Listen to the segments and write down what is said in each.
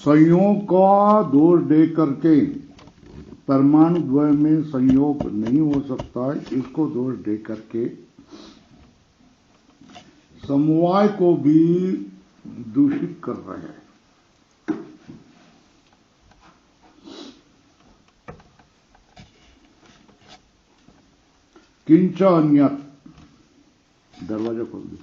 संयोग का दोष दे करके परमाणु द्वय में संयोग नहीं हो सकता है, इसको दोष दे करके समवाय को भी दूषित कर रहे हैं। किंच अन्यत, दरवाजा खोल दो।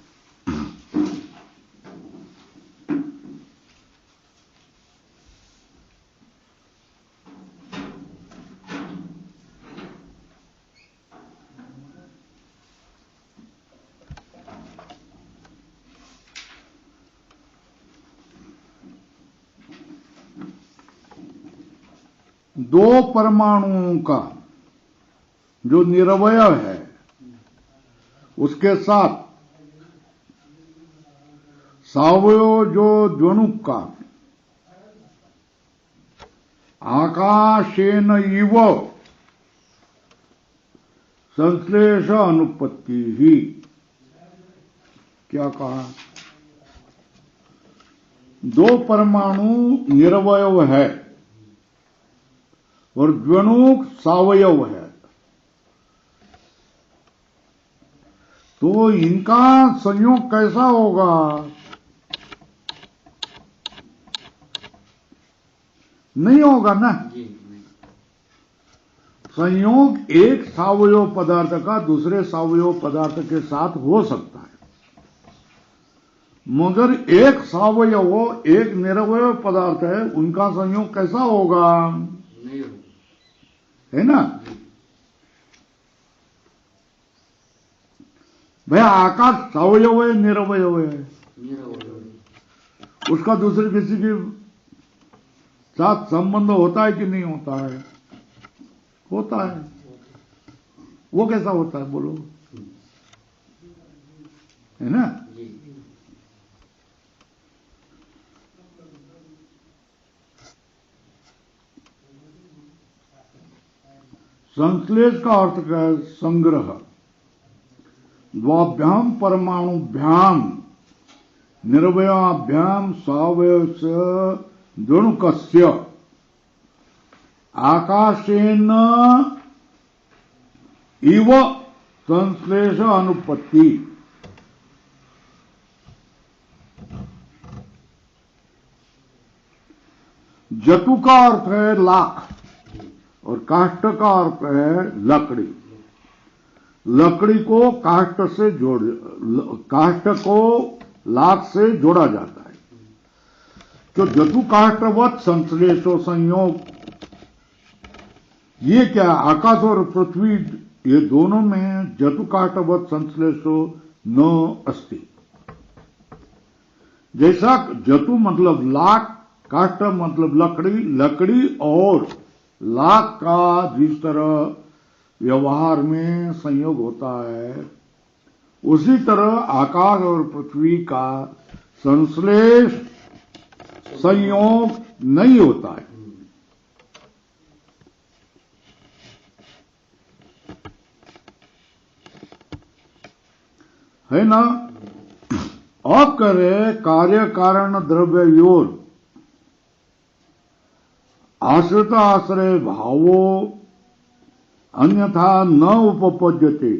दो परमाणुओं का जो निरवय है उसके साथ सावयव जो द्वणुक का आकाशेन इव संश्लेष अनुपत्ति ही, क्या कहा? दो परमाणु निरवयव है और द्वणुक सावयव है, तो इनका संयोग कैसा होगा? नहीं होगा ना। संयोग एक सावयव पदार्थ का दूसरे सावयव पदार्थ के साथ हो सकता है, मगर एक सावयव एक निरवयव पदार्थ है, उनका संयोग कैसा होगा? नहीं होगा, है ना। भैया आकाश सावयव है निरवयव है? उसका दूसरे किसी के साथ संबंध होता है कि नहीं होता है? होता है। वो कैसा होता है बोलो, है ना। संश्लेष का अर्थ क्या है? संग्रह। द्वाभ्याम परमाणुभ्याम निर्वयाभ्याम सावयवस्य द्वणुकस्य आकाशेन इव संश्लेष अनुपत्ति। जतु का अर्थ है लाख और काष्ठ का अर्थ है लकड़ी। लकड़ी को काष्ठ से काष्ठ को लाख से जोड़ा जाता है। तो जतु काष्ठवत संश्लेषो संयोग, ये क्या? आकाश और पृथ्वी ये दोनों में जतु काष्ठवत संश्लेषो न अस्ति। जैसा जतु मतलब लाख, काष्ठ मतलब लकड़ी, लकड़ी और लाख का जिस तरह व्यवहार में संयोग होता है, उसी तरह आकाश और पृथ्वी का संश्लेष संयोग नहीं होता है ना। अब करे कार्य कारण द्रव्योर आश्रित आश्रय भावो अन्यथा न उपपद्यते,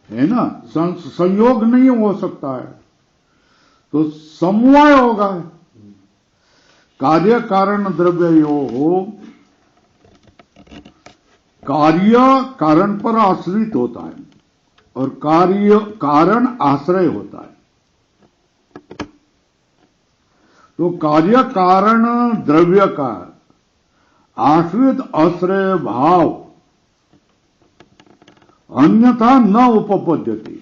है ना। संयोग नहीं हो सकता है तो समवाय होगा। कार्य कारण द्रव्यो हो, कार्य कारण पर आश्रित होता है और कार्य कारण आश्रय होता है। तो कार्य कारण द्रव्य का आश्रित आश्रय भाव अन्यथा न उपपद्यते,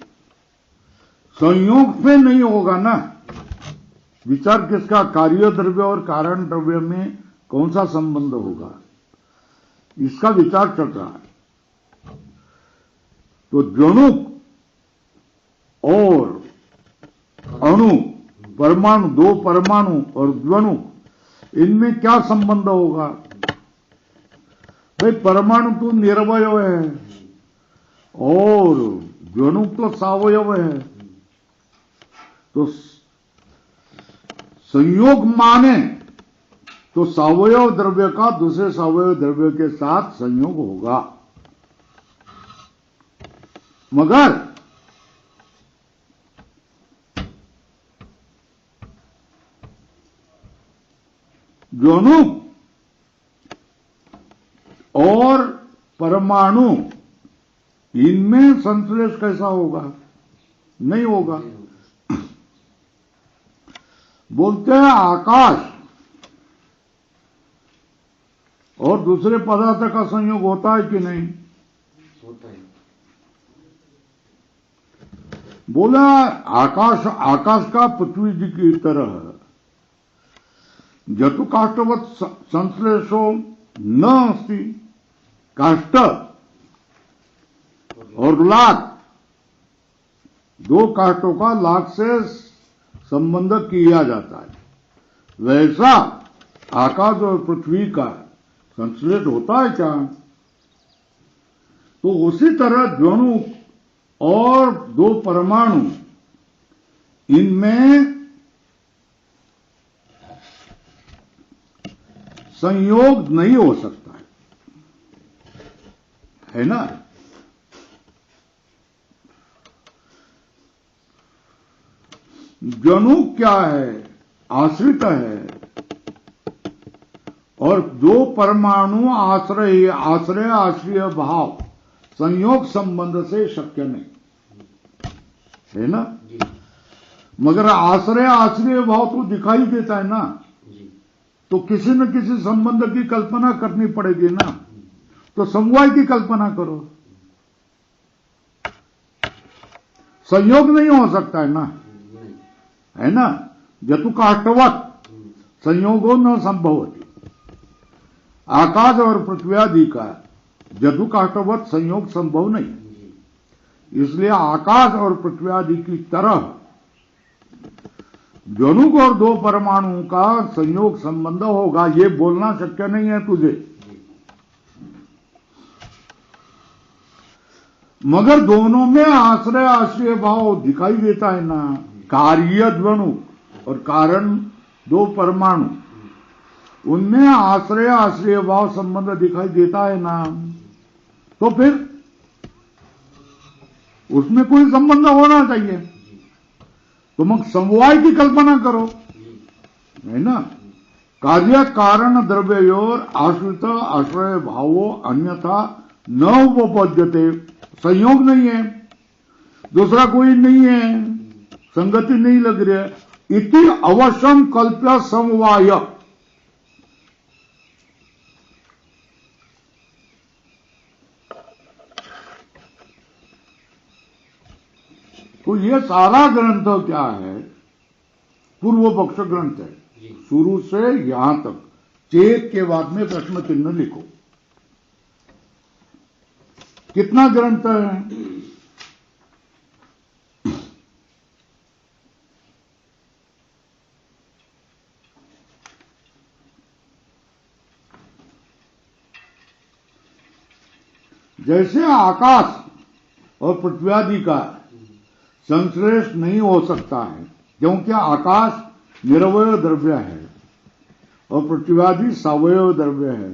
संयोग से नहीं होगा ना। विचार किसका? कार्य द्रव्य और कारण द्रव्य में कौन सा संबंध होगा, इसका विचार चल रहा है। तो द्वणुक और अणु, परमाणु, दो परमाणु और द्वणुक, इनमें क्या संबंध होगा? भाई परमाणु तो निरवयव है और द्वणुक तो सावयव है, तो संयोग माने तो सावयव द्रव्य का दूसरे सावयव द्रव्य के साथ संयोग होगा, मगर दोनों और परमाणु इनमें संश्लेष कैसा होगा? नहीं होगा। बोलते हैं आकाश और दूसरे पदार्थ का संयोग होता है कि नहीं? होता है। बोला आकाश का पृथ्वी जी की तरह जतु काष्ठवत संश्लेषो न अस्ति। काष्ठ और लाख, दो काष्ठों का लाख से संबंध किया जाता है, वैसा आकाश और पृथ्वी का संश्लेष होता है क्या? तो उसी तरह द्वणु और दो परमाणु इनमें संयोग नहीं हो सकता है ना? जनु क्या है? आश्रित है, और दो परमाणु आश्रय आश्रय भाव संयोग संबंध से शक्य नहीं है ना? मगर आश्रय भाव तो दिखाई देता है ना, तो किसी न किसी संबंध की कल्पना करनी पड़ेगी ना। तो समवाय की कल्पना करो, संयोग नहीं हो सकता है ना, है ना? जतु काष्ठवत संयोगो न संभवति। आकाश और पृथ्वी आदि का जतु काष्ठवत संयोग संभव नहीं, इसलिए आकाश और पृथ्वी आदि की तरह जनुक और दो परमाणुओं का संयोग संबंध होगा, ये बोलना शक्य नहीं है तुझे। मगर दोनों में आश्रय भाव दिखाई देता है ना। कार्य द्वणु और कारण दो परमाणु, उनमें आश्रय भाव संबंध दिखाई देता है ना, तो फिर उसमें कोई संबंध होना चाहिए। तो मग समवाय की कल्पना करो, है ना? कार्य कारण द्रव्योर आश्रित आश्रय भावो अन्यथा न उपपद्यते। संयोग नहीं है, दूसरा कोई नहीं है, संगति नहीं लग रही है। इति अवश्यम कल्प्य समवाय। तो ये सारा ग्रंथ क्या है? पूर्व पक्ष ग्रंथ है, शुरू से यहां तक। चेत के बाद में प्रश्न चिन्ह लिखो। कितना ग्रंथ है? जैसे आकाश और पृथ्वी आदि का संश्लेष नहीं हो सकता है, क्योंकि आकाश निरवय द्रव्य है और पृथ्वी आदि सवयव द्रव्य है।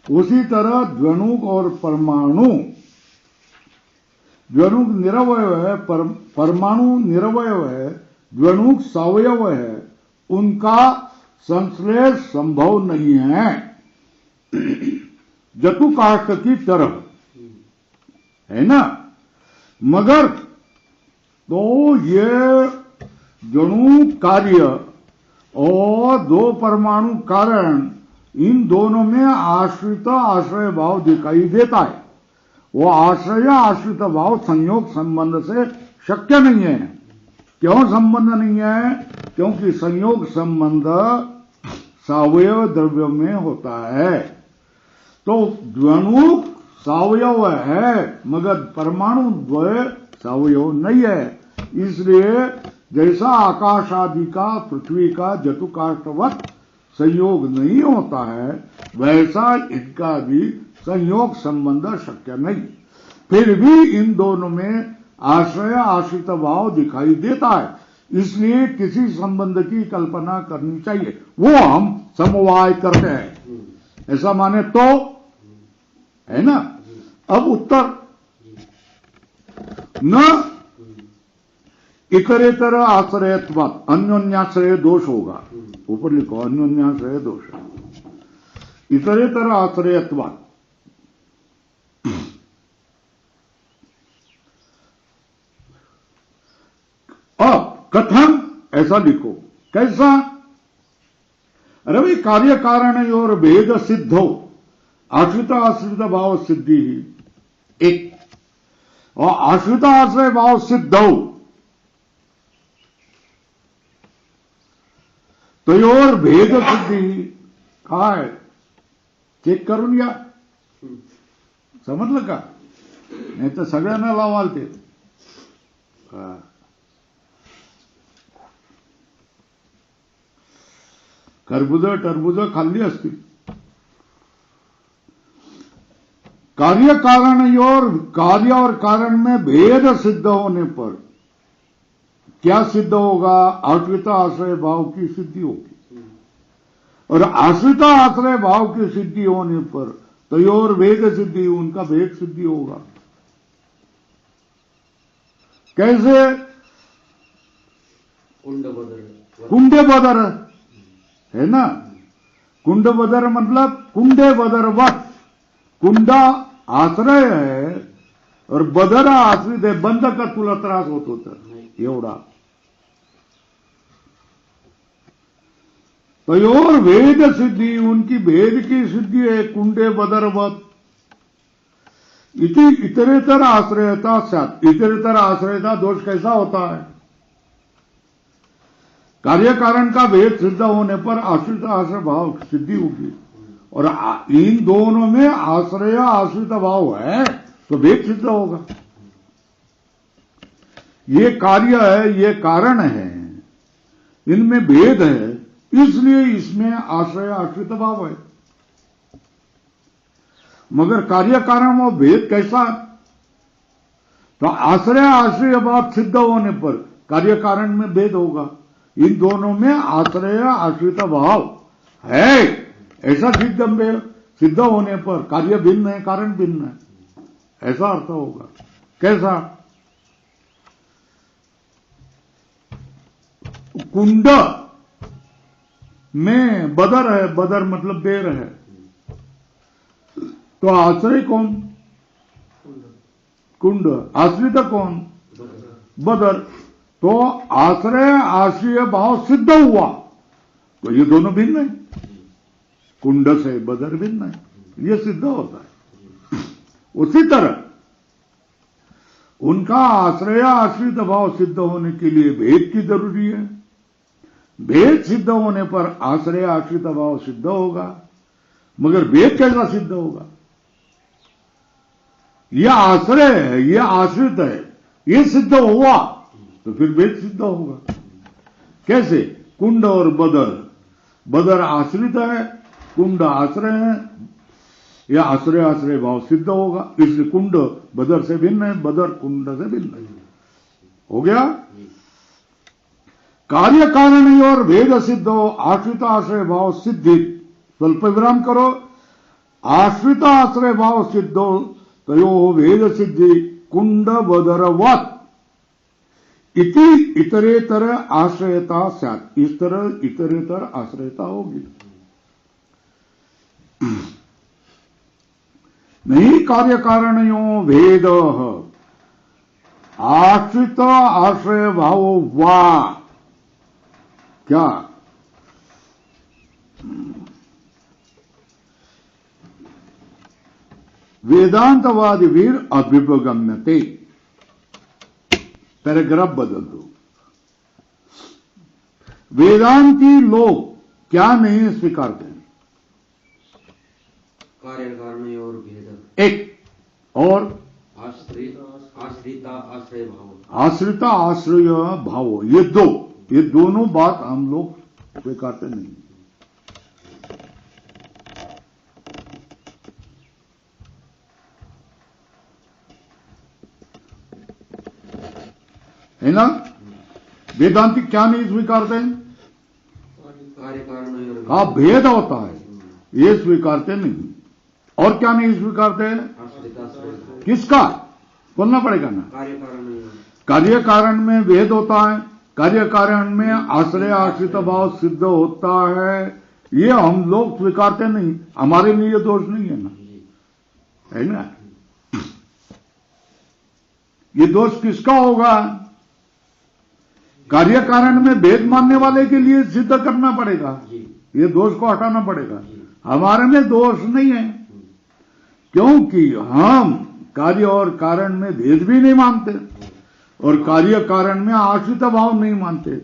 उसी तरह द्वणुक और परमाणु, द्वणुक निरवय है, परमाणु निरवय है, द्वणुक सवयव है, उनका संश्लेष संभव नहीं है जतु काष्ठ की तरह, है ना? मगर तो ये जणु कार्य और दो परमाणु कारण, इन दोनों में आश्रित आश्रय भाव दिखाई देता है। वो आश्रय आश्रित भाव संयोग संबंध से शक्य नहीं है। क्यों संबंध नहीं है? क्योंकि संयोग संबंध सावयव द्रव्य में होता है। तो द्वणु सावयव है, मगर परमाणु द्वय सावयव नहीं है। इसलिए जैसा आकाश आदि का पृथ्वी का जतु काष्ठवत संयोग नहीं होता है, वैसा इनका भी संयोग संबंध शक्य नहीं। फिर भी इन दोनों में आश्रय आश्रित भाव दिखाई देता है, इसलिए किसी संबंध की कल्पना करनी चाहिए, वो हम समवाय करते हैं, ऐसा माने तो है ना। अब उत्तर न इतरेतर आश्रयत्वात्, अन्योन्याश्रय दोष होगा, ऊपर लिखो अन्योन्याश्रय दोष, इतरेतर आश्रयत्वात्। अब कथम, ऐसा लिखो, कैसा? अरे भाई, कार्य कारण और भेद सिद्ध हो, आश्रित आश्रित भाव सिद्धि ही एक, और आश्रित आश्रय भाव सिद्ध हो तो और भेद सिद्धि कहा है, चेक करून या, समजलं का? नाही तर सगळ्यांना लावाल ते. खरबूज टरबूज खाल्ली असतील. कार्य और कारण में भेद सिद्ध होने पर क्या सिद्ध होगा? आश्रित आश्रय भाव की सिद्धि होगी, और आश्रित आश्रय भाव की सिद्धि होने पर तयोर भेद सिद्धि, उनका भेद सिद्धि होगा. कैसे? कुंडे बदर है ना, कुंड बदर मतलब कुंडे बदरवत, कुंडा आश्रय है और बदर आश्रित है. बंद का तुला त्रास होत होता एवढा. तयोर भेद सिद्धि, उनकी भेद की सिद्धि है कुंडे बदरवत. इति इतरेतर आश्रयता स्यात्, इतरेतर आश्रयता दोष कैसा होता है? कार्य कारण का भेद सिद्ध होने पर आश्रित आश्रय भाव सिद्धि होगी, और इन दोनों में आश्रय आश्रित भाव है तो भेद सिद्ध होगा. ये कार्य है, ये कारण है, इनमें भेद है, इसलिए इसमें आश्रय आश्रित भाव है. मगर कार्य कारण वो भेद कैसा? तो आश्रय आश्रय भाव सिद्ध होने पर कार्य कारण में भेद होगा. इन दोनों में आश्रय आश्रित भाव है, ऐसा सिद्ध होने पर कार्य भिन्न है, कारण भिन्न है, ऐसा अर्थ होगा. कैसा? कुंड में बदर है, बदर मतलब बेर है, तो आश्रय कौन? कुंड. आश्रित कौन? बदर. तो आश्रय आश्रय भाव सिद्ध हुआ तो ये दोनों भिन्न है, कुंड से बदर भिन्न है, ये सिद्ध होता है. उसी तरह उनका आश्रय आश्रित भाव सिद्ध होने के लिए भेद की जरूरी है. भेद सिद्ध होने पर आश्रय आश्रित भाव सिद्ध होगा, मगर भेद कैसा सिद्ध होगा? यह आश्रय है, यह आश्रित है, यह सिद्ध हुआ तो फिर भेद सिद्ध होगा. कैसे? कुंड और बदर, बदर आश्रित है, कुंड आश्रय है, यह आश्रय आश्रय भाव सिद्ध होगा, इसलिए कुंड बदर से भिन्न है, बदर कुंड से भिन्न है. हो गया. कार्य कारण और भेद सिद्ध हो, आश्रित आश्रय भाव सिद्धि. स्वल्प विराम करो. आश्रित आश्रय भाव सिद्ध हो तयो भेद सिद्धि कुंड बदरवत इति इतरेतर आश्रयता स्यात्. इस तरह इतरेतर आश्रयता होगी. नहीं कार्य कारणयों भेद आश्रित आश्रय भाव वा. क्या? वेदांतवादी वीर अभ्युपगम्यते. पैराग्राफ बदल दो. वेदांती लोग क्या नहीं स्वीकारते? कार्य कारण और भेद एक, और आश्रिता आश्रय भाव, आश्रिता आश्रय भाव, ये दो, ये दोनों बात हम लोग स्वीकारते नहीं. है ना. वेदांती क्या नहीं स्वीकारते? कार्य कारण और का भेद होता है, ये स्वीकारते नहीं। और क्या नहीं स्वीकारते? आश्रित आश्रय भाव। किसका? बोलना पड़ेगा ना। कार्य कारण और कार्य कारण में भेद होता है, कार्य कारण में आश्रय आश्रित भाव सिद्ध होता है, ये हम लोग स्वीकारते नहीं। हमारे लिए ये दोष नहीं है ना, है ना? ये दोष किसका होगा? कार्य कारण में भेद मानने वाले के लिए सिद्ध करना पड़ेगा, जी ये दोष को हटाना पड़ेगा। जी। हमारे में दोष नहीं है, क्योंकि हम कार्य और कारण में भेद भी नहीं मानते और कार्य कारण में आश्रित भाव नहीं मानते।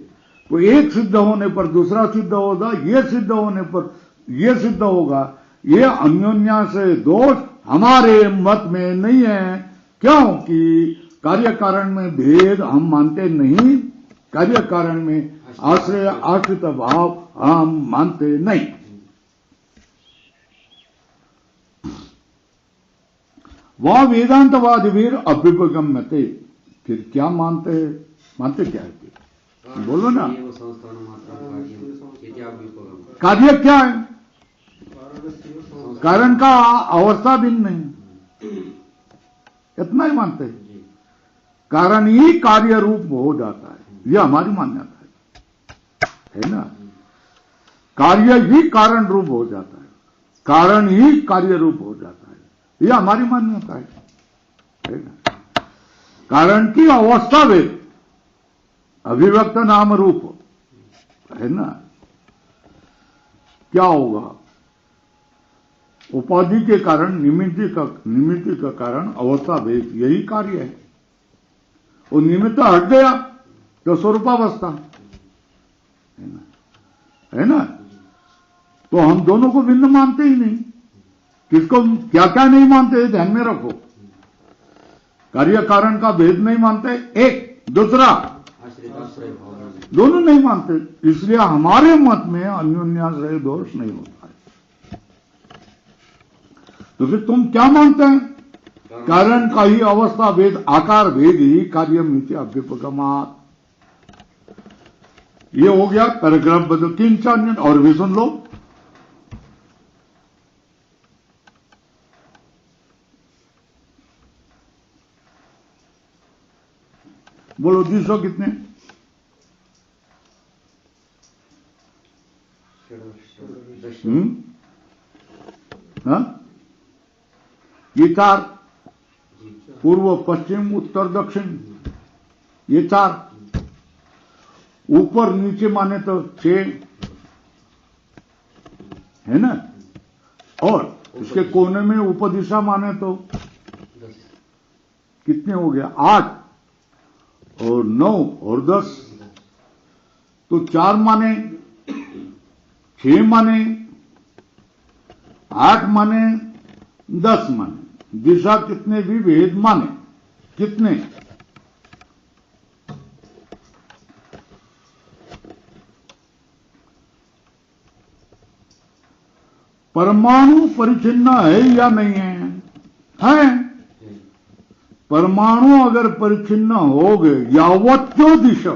तो एक सिद्ध होने पर दूसरा सिद्ध होगा, ये सिद्ध होने पर ये सिद्ध होगा। ये अन्योन्याश्रय दोष हमारे मत में नहीं है, क्योंकि कार्य कारण में भेद हम मानते नहीं, कार्य कारण में आश्रय आश्रित भाव हम मानते नहीं। वह वेदांतवाद वीर अभ्युपगम्यते, फिर क्या मानते हैं? मानते क्या है? बोलो ना। एव संस्थान मात्र कार्य इत्याभ्युपगम। कार्य क्या है? कारण का अवस्था भिन्न नहीं, इतना ही मानते हैं। जी कारण ही कार्य रूप हो जाता है, यह हमारी मान्यता है ना। कार्य ही कारण रूप हो जाता है, कारण ही कार्य रूप हो जाता है, यह हमारी मान्यता है ना। कारण की अवस्था भेद, अभिव्यक्त नाम रूप है ना। क्या होगा? उपाधि के कारण निमित्त का कारण अवस्था भेद, यही कार्य है। वो निमित्त हट गया तो स्वरूपावस्था है ना। तो हम दोनों को भिन्न मानते ही नहीं। किसको क्या क्या नहीं मानते, ध्यान में रखो। कार्य कारण का भेद नहीं मानते, एक। दूसरा, आश्रित आश्रय भाव। दोनों नहीं मानते। इसलिए हमारे मत में अन्योन्याश्रय दोष नहीं होता है। तो फिर तुम क्या मानते हैं? कारण का ही अवस्था भेद, आकार भेद ही कार्य मिथ्य अभ्युपगमात्। ये हो गया पैराग्राफ बदल। 3-4 मिनट और भी सुन लो। बोलो 200 कितने? हाँ? ये 4, पूर्व पश्चिम उत्तर दक्षिण, ये 4। ऊपर नीचे माने तो 6 है ना। और इसके कोने में उपदिशा माने तो कितने हो गया? 8 और 9 और 10। तो 4 माने, 6 माने, 8 माने, 10 माने। दिशा कितने भी भेद माने, कितने? परमाणु परिचिन्न है या नहीं है? है। परमाणु अगर परिचिन्न हो गए, यावत्यो दिशा,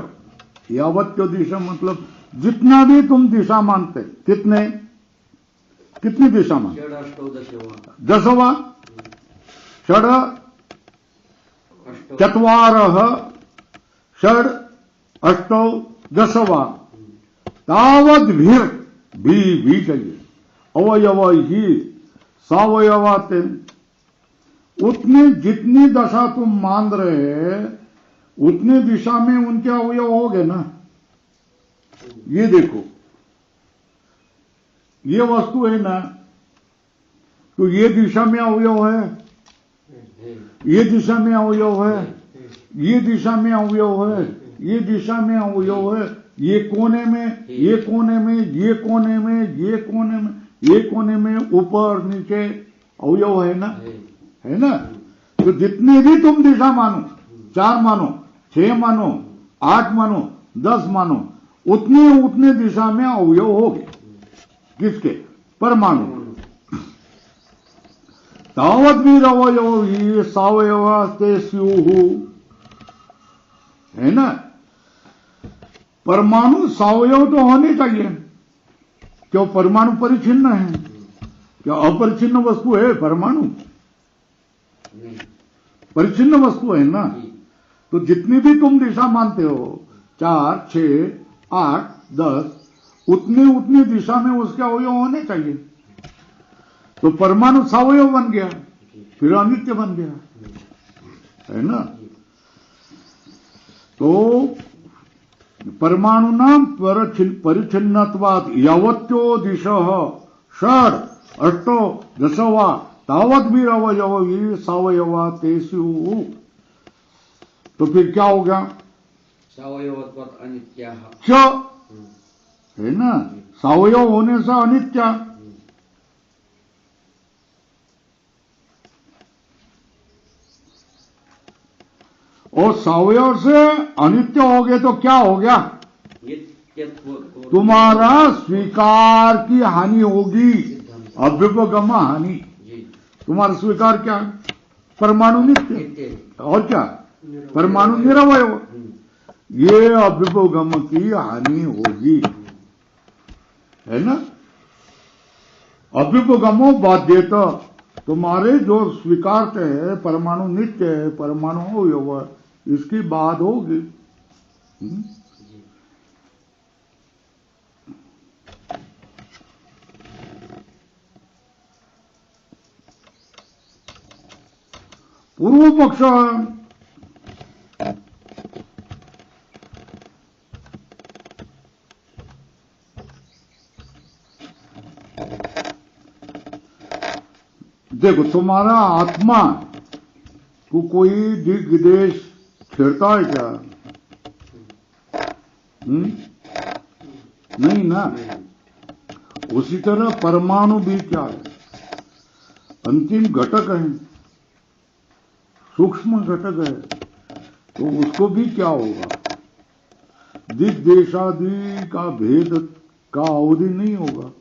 यावत्यो दिशा मतलब जितना भी तुम दिशा मानते, कितने, कितनी दिशा मानते? 10वां, षड चत्वारः षड अष्टौ 10वां तावद्भिर भी चाहिए। अवयव ही सावयवाते, उतनी जितनी दशा तुम मान रहे हैं उतनी दिशा में उनके अवयव हो गए ना। ये देखो, ये वस्तु है ना, तो ये दिशा में अवयव है, ये दिशा में अवयव है, ये दिशा में अवयव है, ये दिशा में अवयव है, ये कोने में, ये कोने में, ये कोने में, ये कोने में, ये कोने में, ऊपर नीचे अवयव है ना, है ना। तो जितनी भी तुम दिशा मानो, 4 मानो, 6 मानो, 8 मानो, 10 मानो, उतने दिशा में अवयव हो गए। किसके? परमाणु। तावद्वीर अवयव ही सावयवास्ते स्युः, है ना। परमाणु सावयव तो होने चाहिए। क्यों परमाणु परिचिन्न है? क्या अपरिचिन्न वस्तु है परमाणु? नहीं। परिचिन्न वस्तु है ना। जी। तो जितनी भी तुम दिशा मानते हो 4, 6, 8, 10 उतनी उतनी दिशा में उसके अवयव होने चाहिए। तो परमाणु सावयव बन गया, फिर अनित्य बन गया, है ना। तो परमाणु नाम परिच्छिन्नत्वात् यावत्यो दिशः षड अष्टो दशवा तावत भी अवयव सावयवा तेषु। तो फिर क्या हो गया? सावयवत्वात् अनित्याः च, है ना। सावयव होने से अनित्य, और सावयव से अनित्य हो गए तो क्या हो गया? तुम्हारा स्वीकार की हानि होगी, अभ्युपगम हानि। तुम्हारा स्वीकार क्या? परमाणु नित्य, और क्या? परमाणु निरवय। ये अभ्युपगम की हानि होगी, है ना। अभ्युपगमो बाध्यत, तुम्हारे जो स्वीकारते है परमाणु नित्य है, परमाणु अवयव, इसकी बात होगी। पूर्व पक्ष देखो, तुम्हारा आत्मा को कोई दिग विदेश छेड़ता है क्या? नहीं ना। उसी तरह परमाणु भी क्या है? अंतिम घटक है, सूक्ष्म घटक है। तो उसको भी क्या होगा? दिग्देशादि का भेद का अवधि नहीं होगा।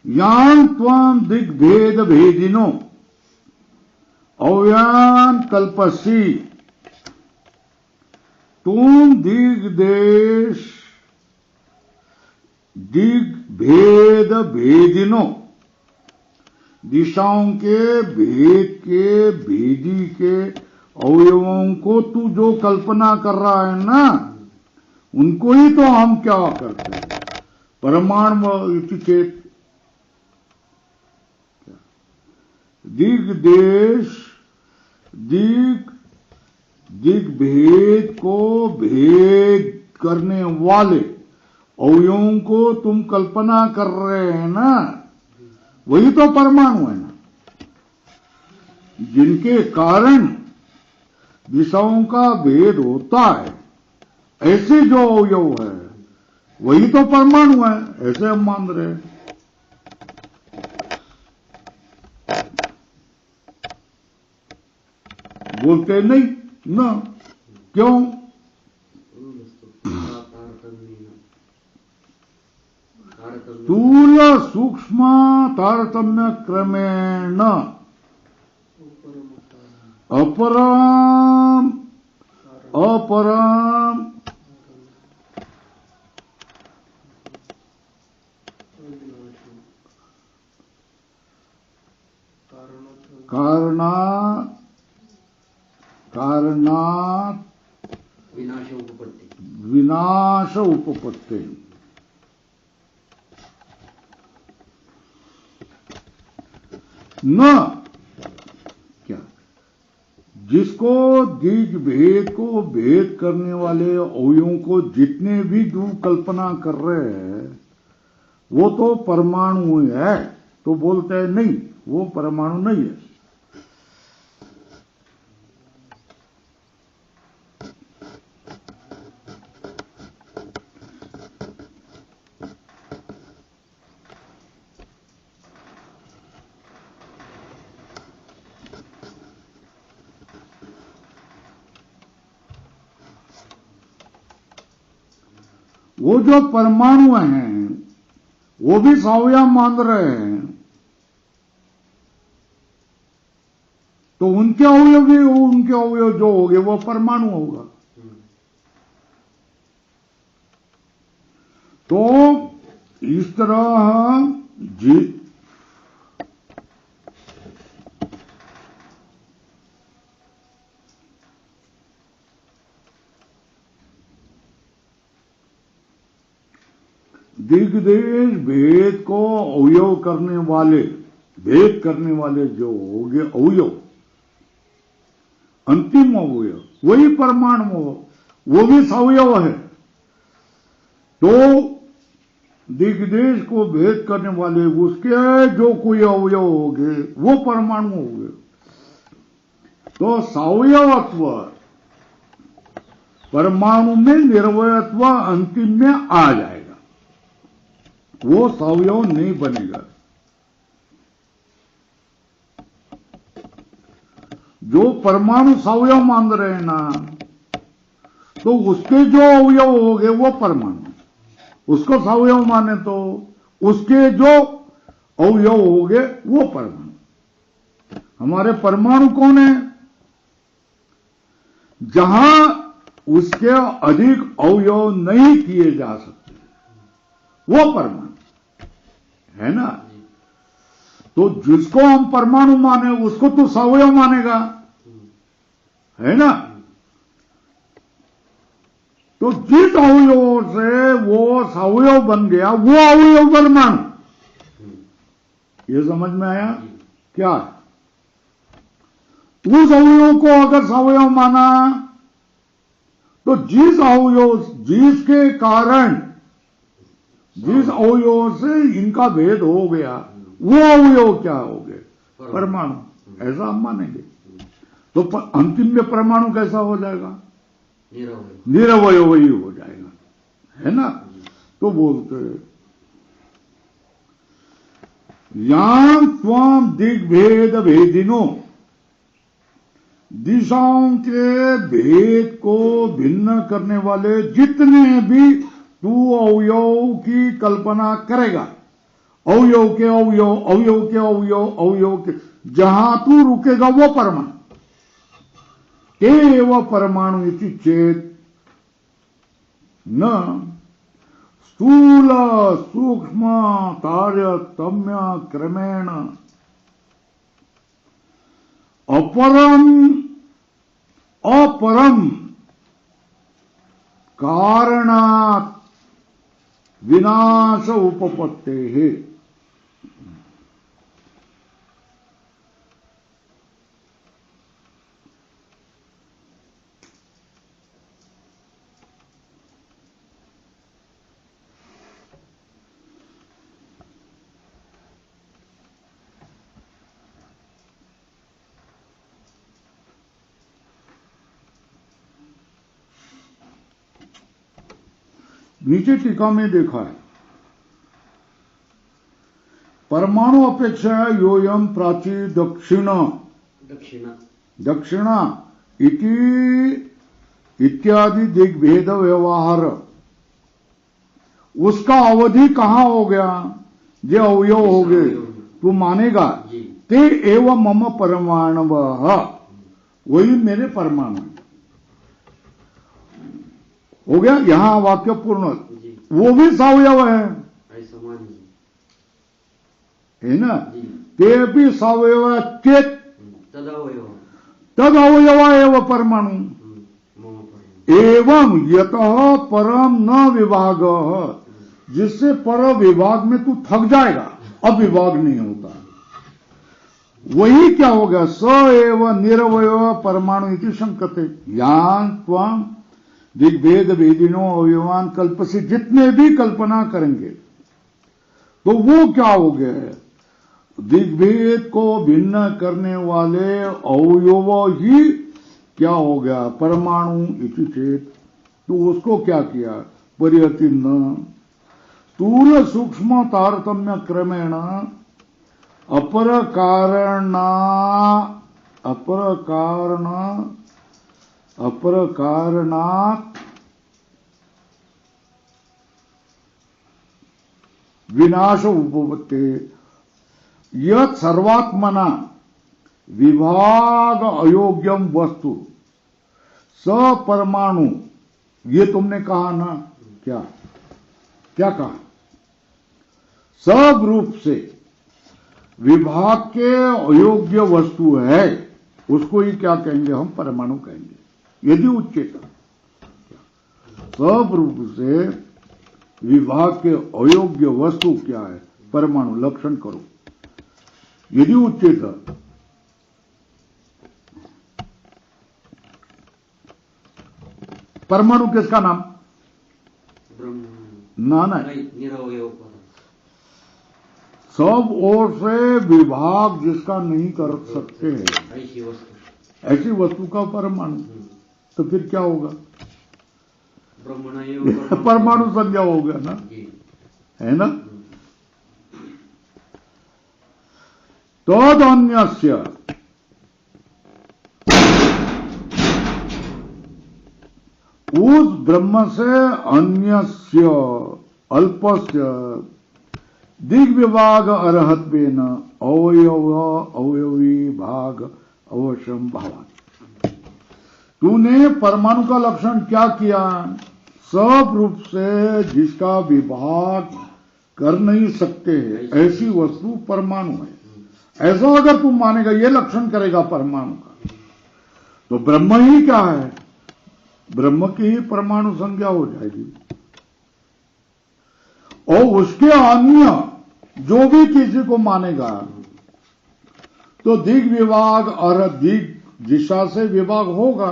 यान त्वं दिग्भेद भेदिनो अव्यान कल्पसी, तुम दिग्देश दिग्भेद भेदिनो, दिशाओं के भेद के भेदी के अवयवों को तू जो कल्पना कर रहा है ना, उनको ही तो हम क्या करते हैं? परमाणु चेत दिग्देश दिग्भेद को भेद करने वाले अवयवों को तुम कल्पना कर रहे हैं ना, वही तो परमाणु है ना। जिनके कारण दिशाओं का भेद होता है, ऐसे जो अवयव है वही तो परमाणु है, ऐसे हम मान रहे हैं। बोलते नहीं ना, क्यों? स्थूल सूक्ष्म तारतम्य क्रमेण अपरम कारणात् विनाश उपपत्ति। न क्या? जिसको दिग भेद को भेद करने वाले अवयवों को जितने भी दूर कल्पना कर रहे हैं वो तो परमाणु है। तो बोलते हैं नहीं, वो परमाणु नहीं है। वो जो परमाणु हैं वो भी सावयव मान रहे हैं, तो उनके अवयव भी उनके अवयव जो होंगे वो परमाणु होगा। तो इस तरह दिग्देश भेद को अवयव करने वाले, भेद करने वाले जो होंगे अवयव, अंतिम अवयव वही परमाणु हो, वो भी सवयव है। तो दिग्देश को भेद करने वाले उसके जो कोई अवयव होंगे वो परमाणु होंगे। तो सवयवत्व परमाणु में निर्वयत्व अंतिम में आ जाएगा, वो सवयव नहीं बनेगा। जो परमाणु सवयव मान रहे हैं ना, तो उसके जो अवयव होंगे वो परमाणु, उसको सवयव माने तो उसके जो अवयव होंगे वो परमाणु। हमारे परमाणु कौन है? जहां उसके अधिक अवयव नहीं किए जा सकते वो परमाणु है ना। तो जिसको हम परमाणु माने उसको तो सवयव मानेगा, है ना। तो जिस अवयव से वो सवयव बन गया वो अवयव परमाणु, ये समझ में आया क्या? उस अवयव को अगर सवयव माना तो जिस अवयव, जिसके कारण, जिस अवयव से इनका भेद हो गया वो अवयव क्या हो गए? परमाणु। ऐसा हम मानेंगे। तो अंतिम में परमाणु कैसा हो जाएगा? निरवयवी हो जाएगा, है ना। तो बोलते यां त्वं दिग्भेद भेदिनो, दिशाओं के भेद को भिन्न करने वाले जितने भी तू अवयव की कल्पना करेगा, अवयव के अवयव, अवयव के अवयव, अवयव के, जहां तू रुकेगा वो परमाणु। एव परमाणु इति चेत न स्थूल सूक्ष्म तारतम्य क्रमेण अपरम कारणात् विनाश उपपत्तेः। नीचे टीका में देखा है, परमाणु अपेक्षा योयम प्राची दक्षिणा इत्यादि दिग्भेद व्यवहार, उसका अवधि कहां हो गया? जो अवयव हो गए तू मानेगा, ते एवं मम परमाणु, वही मेरे परमाणु हो गया। यहां वाक्य पूर्ण। वो भी सवयव है ना। ते भी सवयव चेत तद अवयव एवं परमाणु एवं यतः परम न विभाग, जिससे पर विभाग में तू थक जाएगा, अब विभाग नहीं होता। वही क्या हो गया? स एवं निरवय परमाणु इति शंकते। यां त्वं दिग्भेद भेदिनो अवयवान कल्प से जितने भी कल्पना करेंगे तो वो क्या हो गए? दिग्भेद को भिन्न करने वाले अवयव ही क्या हो गया? परमाणु इति चेत। तो उसको क्या किया? परिहति न स्थूल सूक्ष्म तारतम्य क्रमेण अपर कारणात् विनाश उपपत्ते यत् सर्वात्मना विभाग अयोग्यम वस्तु स परमाणु, ये तुमने कहा ना, क्या क्या कहा? सब रूप से विभाग के अयोग्य वस्तु है, उसको ही क्या कहेंगे? हम परमाणु कहेंगे। यदि उच्चेत सब रूप से विभाग के अयोग्य वस्तु क्या है? परमाणु। लक्षण करो। यदि उच्चेत परमाणु किसका नाम? ना निरवय सब ओर से विभाग जिसका नहीं कर सकते हैं ऐसी वस्तु का परमाणु। तो फिर क्या होगा? परमाणु संज्ञा हो गया ना, है ना? तदन्यस्य उस ब्रह्म से अन्यस्य अल्पस्य दिग्विभाग अर्हत्वेन अवयवी भाग अवश्यम भावात्। तूने परमाणु का लक्षण क्या किया? सब रूप से जिसका विभाग कर नहीं सकते ऐसी वस्तु परमाणु है। ऐसा अगर तू मानेगा, ये लक्षण करेगा परमाणु का, तो ब्रह्म ही क्या है? ब्रह्म की ही परमाणु संज्ञा हो जाएगी। और उसके अन्य जो भी किसी को मानेगा तो दिग विभाग और दिग दिशा से विभाग होगा,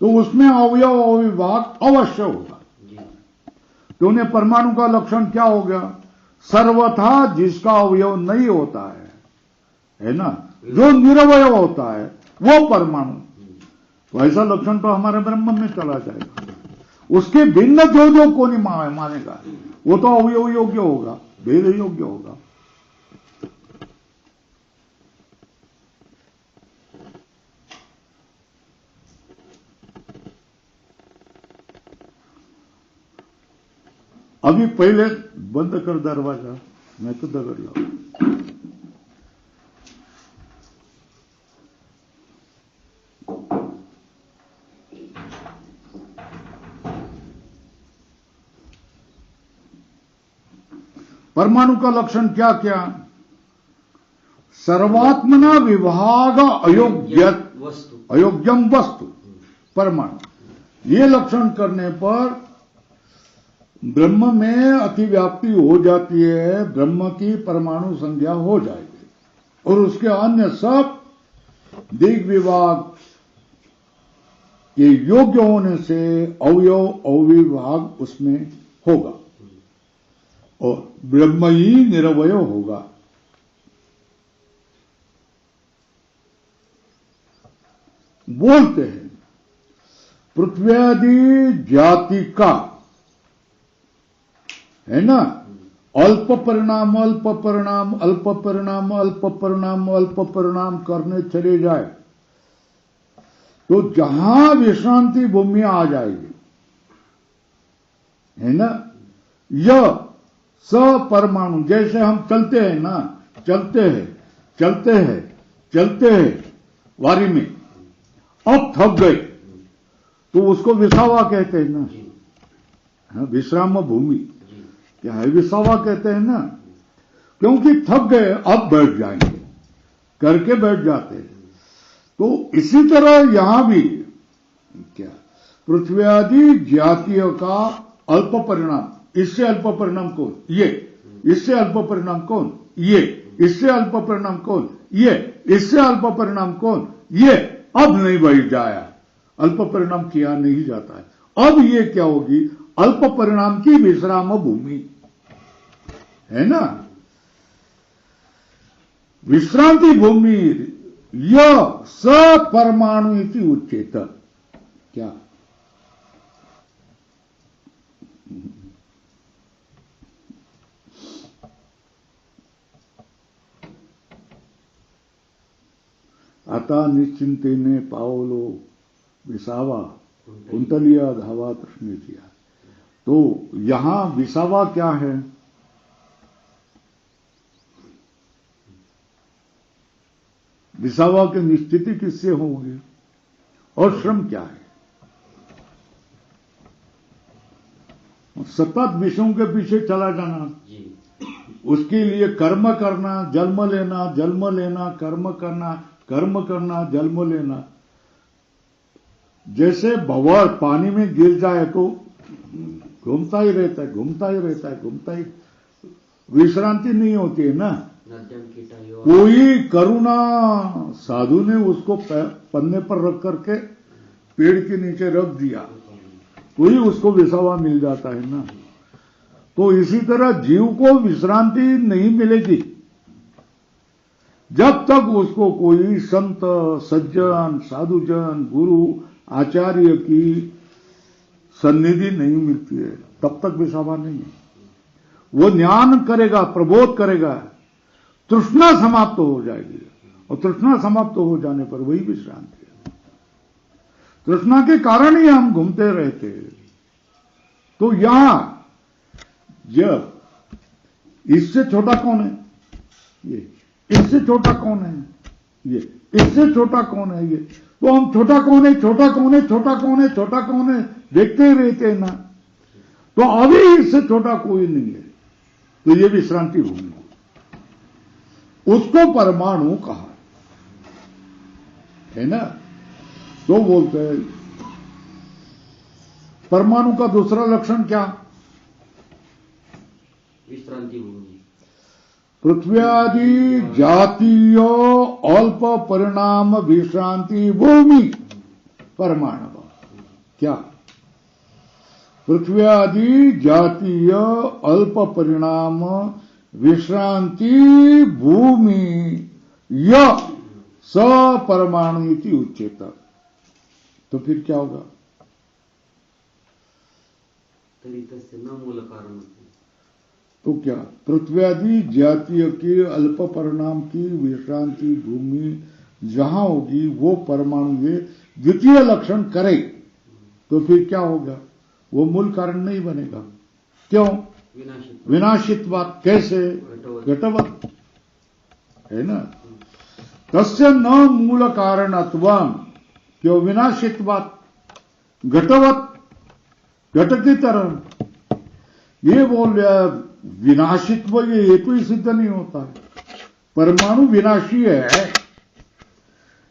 तो उसमें अवयव अविभाग अवश्य होगा। तो उन्हें परमाणु का लक्षण क्या हो गया? सर्वथा जिसका अवयव नहीं होता है ना, जो निरवय होता है वो परमाणु। तो ऐसा लक्षण तो हमारे ब्रह्म में चला जाएगा। उसके भिन्न जो जो को नहीं मानेगा वो तो अवयव योग्य होगा, भेद योग्य होगा। अभी पहले बंद कर दरवाजा, मैं तो दगड़ लाऊं। परमाणु का लक्षण क्या क्या? सर्वात्मना विभाग अयोग्यम वस्तु परमाणु। ये लक्षण करने पर ब्रह्म में अतिव्याप्ति हो जाती है, ब्रह्म की परमाणु संज्ञा हो जाएगी और उसके अन्य सब दिग विभाग के योग्य होने से अवयव अविभाग उसमें होगा और ब्रह्म ही निरवय होगा। बोलते हैं पृथ्व्यादि जाति का, है ना, अल्प परिणाम अल्प परिणाम अल्प परिणाम अल्प परिणाम अल्प परिणाम करने चले जाए तो जहां विश्रांति भूमि आ जाएगी, है ना। यह परमाणु जैसे हम चलते हैं ना, चलते हैं वारी में, अब थक गए तो उसको विसावा कहते हैं ना, हाँ, विश्राम भूमि क्या है, विसावा कहते हैं ना, क्योंकि थक गए अब बैठ जाएंगे करके बैठ जाते हैं। तो इसी तरह यहां भी क्या, पृथ्वी आदि जातियों का अल्प परिणाम, इससे अल्प परिणाम कौन? ये। इससे अल्प परिणाम कौन? ये। इससे अल्प परिणाम कौन? ये। इससे अल्प परिणाम कौन? ये। अब नहीं बैठ जाया, अल्प परिणाम किया नहीं जाता है। अब ये क्या होगी? अल्प परिणाम की विश्राम भूमि, है ना, विश्रांति भूमि। यह सपरमाणु इति उच्येत। क्या? आता निश्चिंतेने पावलो विसावा कुंतलिया धावा तृष्णेतिया। तो यहां विसावा क्या है? विसावा की निश्चिति किससे होगी? और श्रम क्या है? सतत विषयों के पीछे चला जाना, जी, उसके लिए कर्म करना, जन्म लेना, जन्म लेना, कर्म करना, कर्म करना, जन्म लेना। जैसे भंवर पानी में गिर जाए तो घूमता ही रहता है, घूमता ही रहता है, घूमता ही, विश्रांति नहीं होती है ना। नद्यम कीटायो कोई करुणा साधु ने उसको पन्ने पर रख करके पेड़ के नीचे रख दिया तो ही उसको विसावा मिल जाता है ना। तो इसी तरह जीव को विश्रांति नहीं मिलेगी जब तक उसको कोई संत, सज्जन, साधुजन, गुरु, आचार्य की सन्निधि नहीं मिलती है, तब तक विसावा नहीं है। वो ज्ञान करेगा, प्रबोध करेगा, तृष्णा समाप्त हो जाएगी, और तृष्णा समाप्त हो जाने पर वही विश्रांति है। तृष्णा के कारण ही हम घूमते रहते हैं। तो यहां जब इससे छोटा कौन है? ये। इससे छोटा कौन है? ये। इससे छोटा कौन है? ये। तो हम छोटा कौन है, छोटा कौन है, छोटा कौन है, छोटा कौन है देखते ही रहते हैं ना। तो अभी इससे छोटा कोई नहीं है, तो ये विश्रांति भूमि, उसको परमाणु कहा है ना। तो बोलते हैं परमाणु का दूसरा लक्षण क्या? विश्रांति भूमि। पृथ्व्यादि जातीय अल्प परिणाम विश्रांति भूमि परमाणु। क्या? पृथ्व्यादि जातीय अल्प परिणाम विश्रांति भूमि य सपरमाणु इति उच्यते। तो फिर क्या होगा? तरितस्य न मूल कारण। तो क्या? पृथ्व्यादि जातीय के अल्प परिणाम की विश्रांति भूमि जहां होगी वो परमाणु ये द्वितीय लक्षण करे तो फिर क्या होगा? वो मूल कारण नहीं बनेगा। क्यों? विनाशित्वात्। कैसे? घटवत् है ना। तस्य न मूल कारणत्वम्। क्यों? विनाशित्वात्। घटवत्, घट की तरह। ये बोल रहा विनाशित्व, ये हेतु ही सिद्ध नहीं होता है। परमाणु विनाशी है,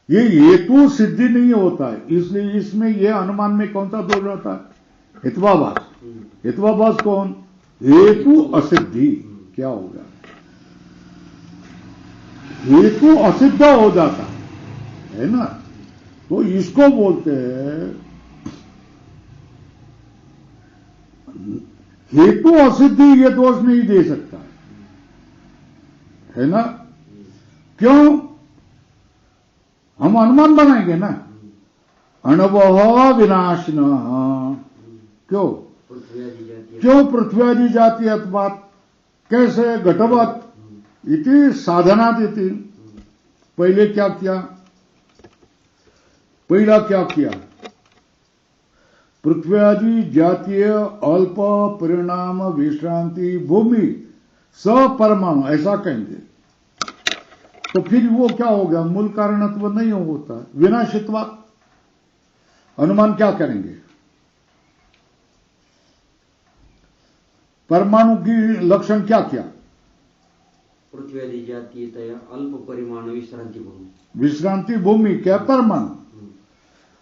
ये हेतु सिद्धि नहीं होता है। इसलिए इसमें ये अनुमान में कौन सा दोष रहता है? हेत्वाभास। हेत्वाभास कौन? हेतु असिद्धि। क्या होगा? हेतु असिद्ध हो जाता है ना। तो इसको बोलते हैं हेतु असिद्धि। ये दोष नहीं दे सकता है ना। क्यों? हम अनुमान बनाएंगे ना। अणवः विनाशिनः। क्यों? क्यों? पृथ्व्यादि जातीयत्वात्। कैसे? घटवत् इति साधनात् इति। पहले क्या किया? पहला क्या किया? पृथ्व्यादि जातीय अल्प परिणाम विश्रांति भूमि सपरमाणु, ऐसा कहेंगे तो फिर वो क्या हो गया? मूल कारणत्व नहीं होता, विनाशित्वा। अनुमान क्या करेंगे? परमाणु की लक्षण क्या क्या? पृथ्व्यादि जातीयतया अल्प परिमाण विश्रांति भूमि। विश्रांति भूमि क्या? परमाणु।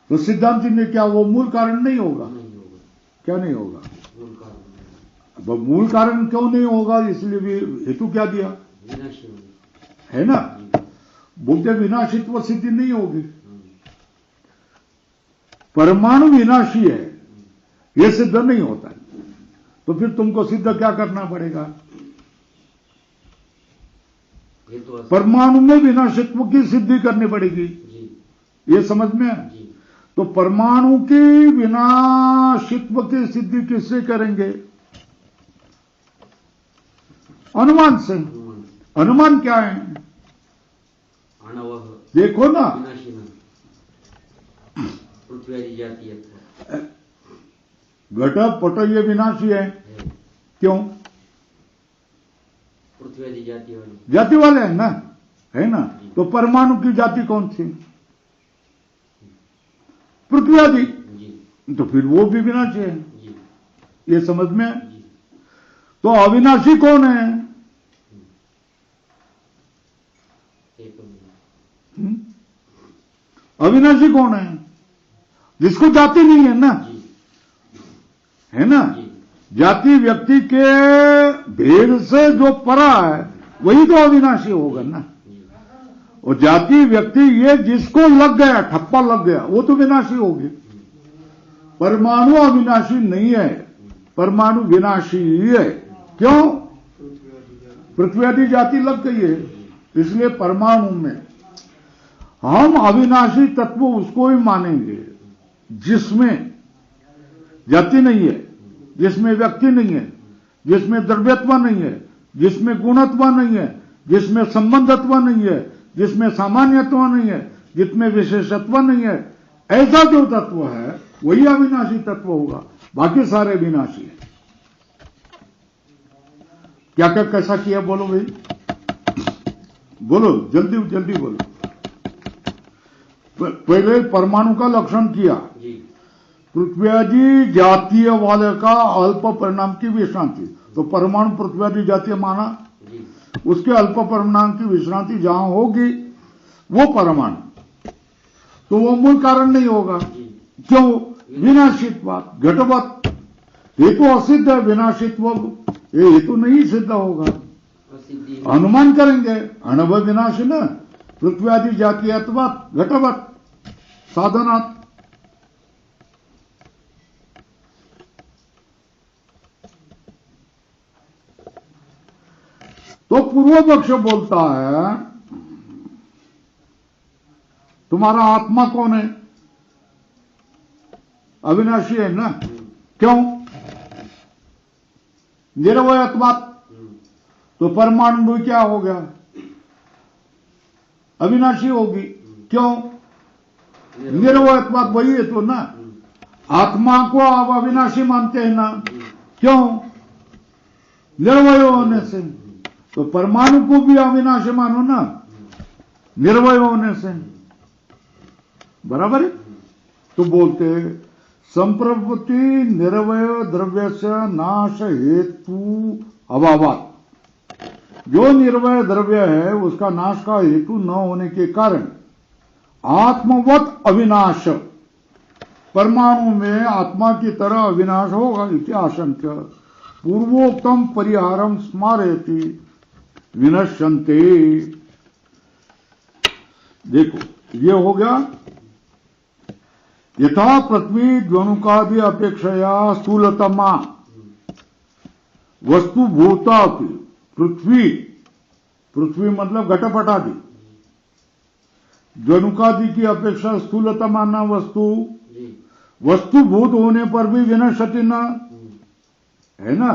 तो सिद्धांति ने क्या वो मूल कारण नहीं होगा? नहीं होगा। क्या नहीं होगा? मूल कारण। अब मूल कारण क्यों नहीं होगा? इसलिए भी हेतु क्या दिया विनाशी है ना। बोलते विनाशित्व सिद्धि नहीं होगी। परमाणु विनाशी है, यह सिद्ध नहीं होता है। तो फिर तुमको सिद्ध क्या करना पड़ेगा? परमाणु में विनाशित्व की सिद्धि करनी पड़ेगी। ये समझ में है? तो परमाणु की विनाशित्व की सिद्धि किससे करेंगे? अनुमान से। अनुमान क्या है? देखो ना, पृथ्व्यादि जातीय घट पट ये विनाशी है। क्यों? पृथ्व्यादि जाति वाले जाति वाले हैं ना, है ना। तो परमाणु की जाति कौन सी? पृथ्वी आदि। तो फिर वो भी विनाशी है, ये समझ में है। तो अविनाशी कौन है? अविनाशी कौन है? जिसको जाति नहीं है ना, है ना। जाति व्यक्ति के भेद से जो परा है वही तो अविनाशी होगा ना। और जाति व्यक्ति ये जिसको लग गया, ठप्पा लग गया, वो तो विनाशी होगी। परमाणु अविनाशी नहीं है, परमाणु विनाशी ही है। क्यों? पृथ्वी आदि जाति लग गई है, इसलिए परमाणु में हम अविनाशी तत्व उसको ही मानेंगे जिसमें जाति नहीं है, जिसमें व्यक्ति नहीं है, जिसमें द्रव्यत्व नहीं है, जिसमें गुणत्व नहीं है, जिसमें संबंधत्व नहीं है, जिसमें सामान्यत्व नहीं है, जिसमें विशेषत्व नहीं है। ऐसा जो तत्व है वही अविनाशी तत्व होगा, बाकी सारे विनाशी है। क्या क्या कैसा किया बोलो भाई, बोलो जल्दी जल्दी बोलो। पहले परमाणु का लक्षण किया, पृथ्वी जातीय वाले का अल्प परिणाम की विश्रांति। तो परमाणु पृथ्वी जातीय माना, उसके अल्प परिणाम की विश्रांति जहां होगी वो परमाणु, तो वो मूल कारण नहीं होगा। क्यों? विनाशित्वात् घटवत्। ये तो असिद्ध है विनाशित्व, ये हेतु नहीं सिद्ध होगा। अनुमान करेंगे अनुभव विनाशी न पृथ्वी आदि जातीयत्वात् घटवत् साधनात्। तो पूर्व पक्ष बोलता है तुम्हारा आत्मा कौन है? अविनाशी है ना। क्यों? निरवयत्वात्। तो परमाणु भी क्या हो गया? अविनाशी होगी। क्यों? निरवयत्वात्, वही है तो ना। आत्मा को आप अविनाशी मानते हैं ना, क्यों? निर्वय होने से। तो परमाणु को भी अविनाशी मानो ना, निर्वय होने से, बराबर है। तो बोलते संप्रवृत्ति निर्वय द्रव्य से नाश हेतु अभावात्। जो निर्वय द्रव्य है उसका नाश का हेतु न होने के कारण आत्मवत अविनाश, परमाणु में आत्मा की तरह अविनाश होगा इति आशंक्य पूर्वोक्तम परिहारम स्मारयति विनश्यन्ते। देखो ये हो गया। यथा पृथ्वी द्वनुकादि अपेक्षया स्थूलतमा वस्तुभूता पृथ्वी, पृथ्वी मतलब घटपटादि, द्वनुकादि की अपेक्षा स्थूलतमा न वस्तुभूत होने पर भी विनश्यति न, है ना।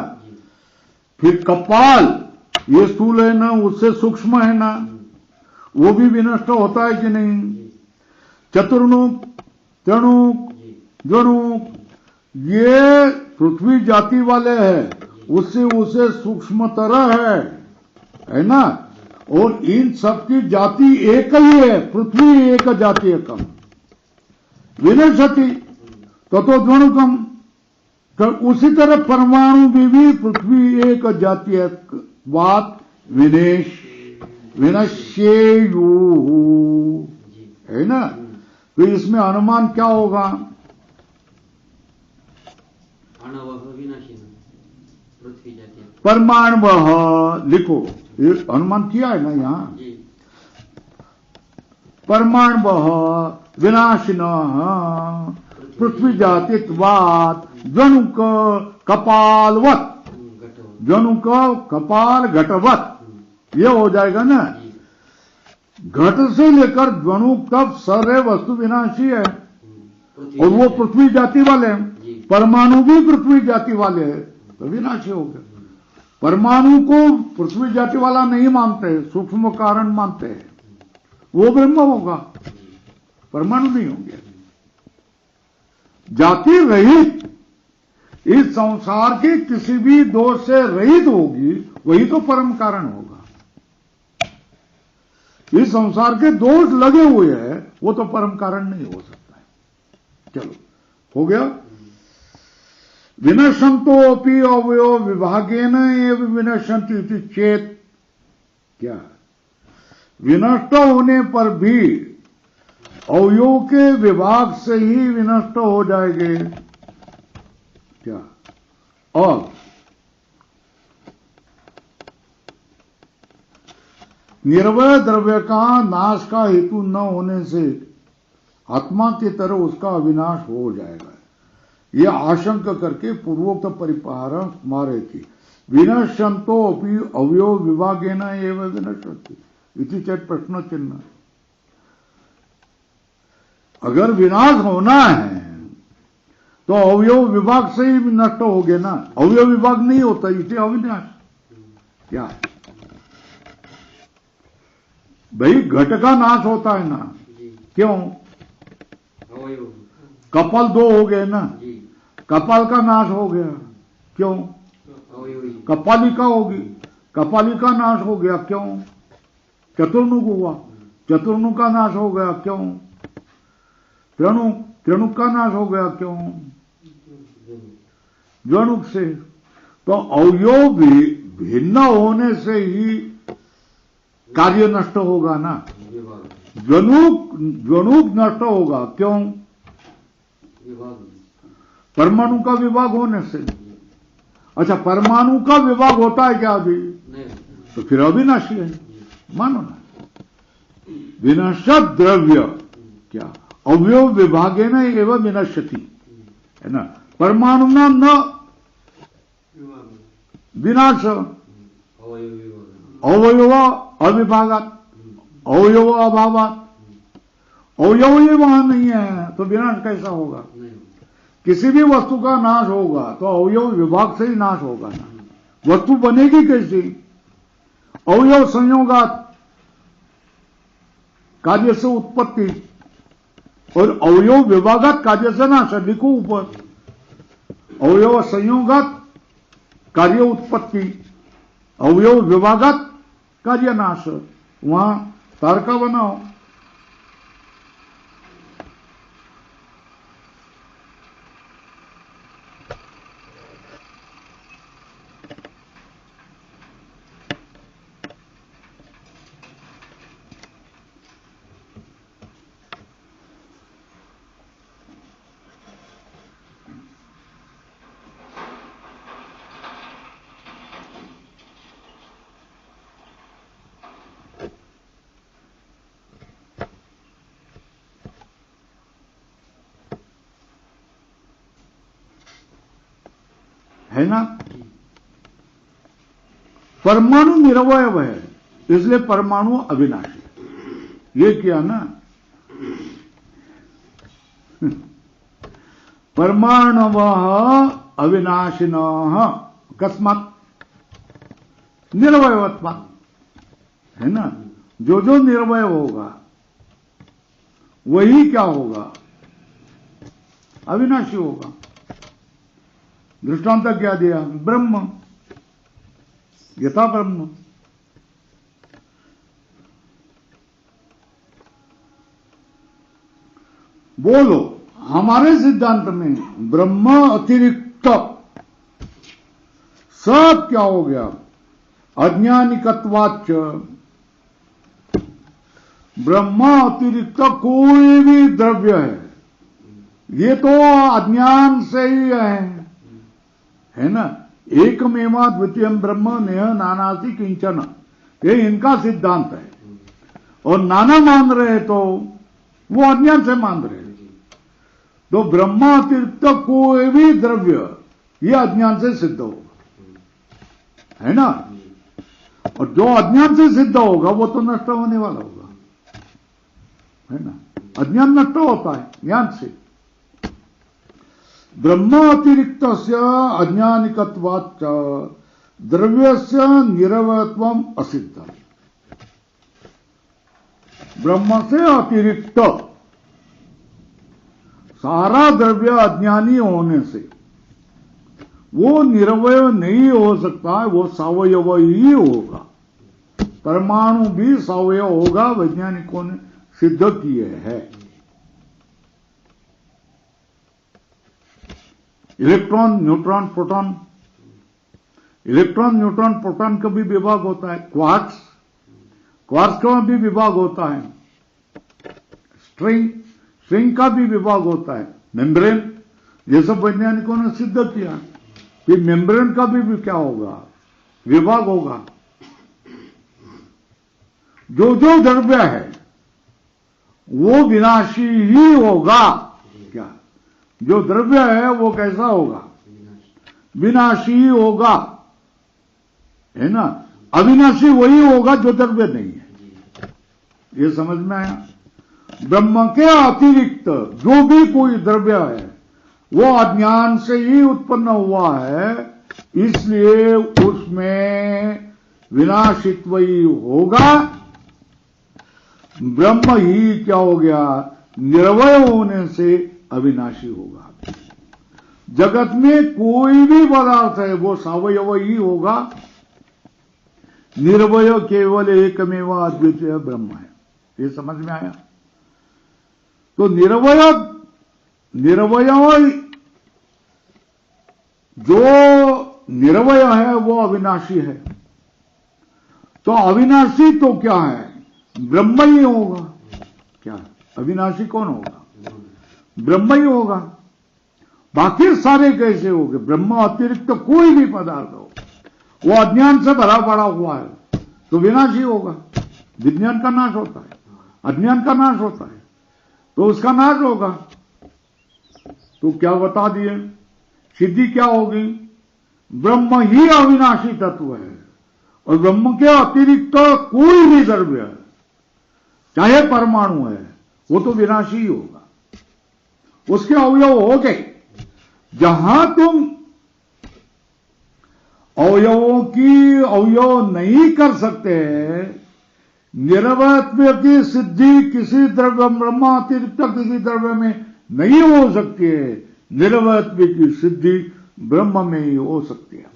फिर कपाल ये स्थूल है ना, उससे सूक्ष्म है ना, वो भी विनष्ट होता है कि नहीं। चतुर्णुक, त्रणुक, द्वनुक ये पृथ्वी जाति वाले हैं, उससे उसे सूक्ष्मतर है ना। और इन सबकी जाति एक ही है, पृथ्वी एक जाति एकम विनश्यति ततो द्वनुकम। तो उसी तरह परमाणु में भी पृथ्वी एक जातीय बात विनश्येयु, है ना। तो इसमें अनुमान क्या होगा? परमाणु लिखो, ये अनुमान किया है ना यहां। परमाणु विनाशिन पृथ्वी जातित्वात् जनुक कपालवत्, जनुक कपाल घटवत्, ये हो जाएगा ना। घट से लेकर द्वनुक तक सारे वस्तु विनाशी है, और वो पृथ्वी जाति वाले हैं। परमाणु भी पृथ्वी जाति वाले हैं, तो विनाशी हो गए। परमाणु को पृथ्वी जाति वाला नहीं मानते, सूक्ष्म कारण मानते हैं, वो ब्रह्म होगा, परमाणु नहीं होंगे। जाति रहित इस संसार के किसी भी दोष से रहित होगी, वही तो परम कारण होगा। इस संसार के दोष लगे हुए हैं, वो तो परम कारण नहीं हो सकता है। चलो, हो गया। विनश्यंतो अपि अवयव विभागेन एव विनश्यन्ति इति चेत, क्या विनष्ट होने पर भी अवयव के विभाग से ही विनष्ट हो जाएंगे क्या? और निर्वय द्रव्य का नाश का हेतु न होने से आत्मा की तरह उसका अविनाश हो जाएगा, यह आशंका करके पूर्वोक्त परिपार मारे थी। विनश्यंतो अपि अवयव विभागेन एव विनश्यन्ति इति चेत् प्रश्न चिन्ह। अगर विनाश होना है तो अवयव विभाग से ही नष्ट हो गए ना। अवयव विभाग नहीं होता इसे अविनाश क्या? भाई घट का नाश होता है ना, क्यों? कपाल दो हो गए ना, कपाल का नाश हो गया, क्यों? कपालिका होगी, कपालिका नाश हो गया, क्यों? चतुर्मुख हुआ, चतुर्मुख का नाश हो गया, क्यों? त्रिणुक, त्रिणुक का नाश हो गया, क्यों? ज्वणुक से। तो अवयव भी भिन्न होने से ही कार्य नष्ट होगा ना। ज्वणुक नष्ट होगा, क्यों? परमाणु का विभाग होने से। अच्छा, परमाणु का विभाग होता है क्या अभी? तो फिर अविनाशी है, मानो ना। विनश्यत द्रव्य क्या? अवयव विभागेन एव विनश्यति, है ना। परमाणु नाम न विनाश, अवयव अविभागात, अवयव अभावात। अवयव ही वहां नहीं है तो विनाश कैसा होगा? किसी भी वस्तु का नाश होगा तो अवयव विभाग से ही नाश होगा ना। वस्तु बनेगी कैसी? अवयव संयोगात, कार्य से उत्पत्ति, और अवयव विभागात कार्य से नाश। लिखो ऊपर, अवयव संयोगात कार्य उत्पत्ति, अवयव विभागात कार्य नाश। वहां तारका बनाओ। है ना। परमाणु निरवय है, इसलिए परमाणु अविनाशी। ये किया ना। परमाणवः अविनाशिनः कस्मात्? निरवयत्वात्, है ना। जो जो निर्वय होगा वही क्या होगा? अविनाशी होगा। दृष्टांत क्या दिया? ब्रह्म, यथा ब्रह्म। बोलो, हमारे सिद्धांत में ब्रह्म अतिरिक्त सब क्या हो गया? अज्ञानिकत्वाच्च। ब्रह्म अतिरिक्त कोई भी द्रव्य है, ये तो अज्ञान से ही है ना। एकमेवा द्वितीयम ब्रह्म नेह नानाति किंचन, ये इनका सिद्धांत है। और नाना मान रहे तो वो अज्ञान से मान रहे। तो ब्रह्म अतिरिक्त कोई भी द्रव्य ये अज्ञान से सिद्ध होगा, है ना। और जो अज्ञान से सिद्ध होगा वो तो नष्ट होने वाला होगा, है ना। अज्ञान नष्ट होता है ज्ञान से। ब्रह्म अतिरिक्त अज्ञानिकत्वाच्च द्रव्यस्य निरवयत्वम असिद्ध। ब्रह्म से अतिरिक्त सारा द्रव्य अज्ञानी होने से वो निरवय नहीं हो सकता है, वो सावयव ही होगा। परमाणु भी सवयव होगा, वैज्ञानिकों ने सिद्ध किए हैं। Electron, neutron, proton, electron, neutron, proton का भी विभाग होता है। क्वार्ट्स, क्वार्ट्स का भी विभाग होता है। स्ट्रिंग, स्ट्रिंग का भी विभाग होता है। मेम्ब्रेन, ये सब वैज्ञानिकों ने सिद्ध किया कि मेम्ब्रेन का भी क्या होगा, विभाग होगा। जो जो द्रव्य है वो विनाशी ही होगा। क्या, जो द्रव्य है वो कैसा होगा, विनाशी ही होगा, है ना। अविनाशी वही होगा जो द्रव्य नहीं है। ये समझ में आया। ब्रह्म के अतिरिक्त जो भी कोई द्रव्य है वो अज्ञान से ही उत्पन्न हुआ है, इसलिए उसमें विनाशित्व ही होगा। ब्रह्म ही क्या हो गया, निर्वय होने से अविनाशी होगा। जगत में कोई भी पदार्थ है वो सावयव ही होगा। निर्वय केवल एकमेव अद्वितीय ब्रह्म है। ये समझ में आया। तो निर्वय, जो निर्वय है वो अविनाशी है। तो अविनाशी तो क्या है, ब्रह्म ही होगा। क्या, अविनाशी कौन होगा, ब्रह्म ही होगा। बाकी सारे कैसे होंगे, ब्रह्म अतिरिक्त तो कोई भी पदार्थ हो वो अज्ञान से भरा पड़ा हुआ है तो विनाशी होगा। विज्ञान का नाश होता है, अज्ञान का नाश होता है, तो उसका नाश होगा। तो क्या बता दिए, सिद्धि क्या होगी, ब्रह्म ही अविनाशी तत्व है और ब्रह्म के अतिरिक्त तो कोई भी द्रव्य है, चाहे परमाणु है, वो तो विनाशी ही होगा। उसके अवयव हो गए। जहां तुम अवयवों की अवयव नहीं कर सकते, निरवयत्व की सिद्धि किसी द्रव्य, ब्रह्म अतिरिक्त किसी द्रव्य में नहीं हो सकती है। निरवयत्व की सिद्धि ब्रह्म में ही हो सकती है।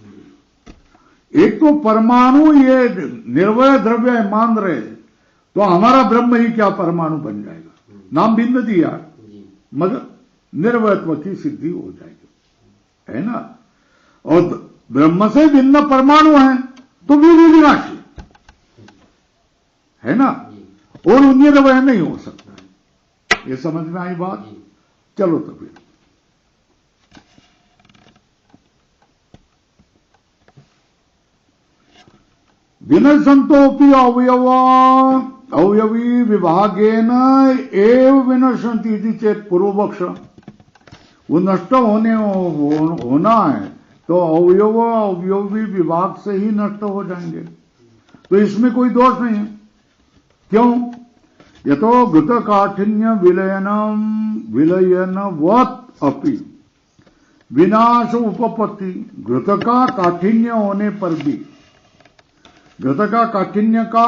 एक तो परमाणु ये निर्वय द्रव्य है मान रहे, तो हमारा ब्रह्म ही क्या परमाणु बन जाएगा, नाम भिन्न दिया, मगर निर्वयत्व की सिद्धि हो जाएगी, है ना। और ब्रह्म से भिन्न परमाणु है तो भी विनाशी है ना, और निर्वय नहीं हो सकता। ये समझ में आई बात। चलो तो फिर विनशन्तोऽपि अवयवी विभागेन एव विनशन्ति इति चेत पूर्वपक्ष। वो नष्ट होना है तो अवयवी विभाग से ही नष्ट हो जाएंगे, तो इसमें कोई दोष नहीं है। क्यों, यतो घृत काठिन्य विलयनवत् अपि विनाश उपपत्ति। घृत का काठिन्य होने पर भी, घृत का काठिन्य का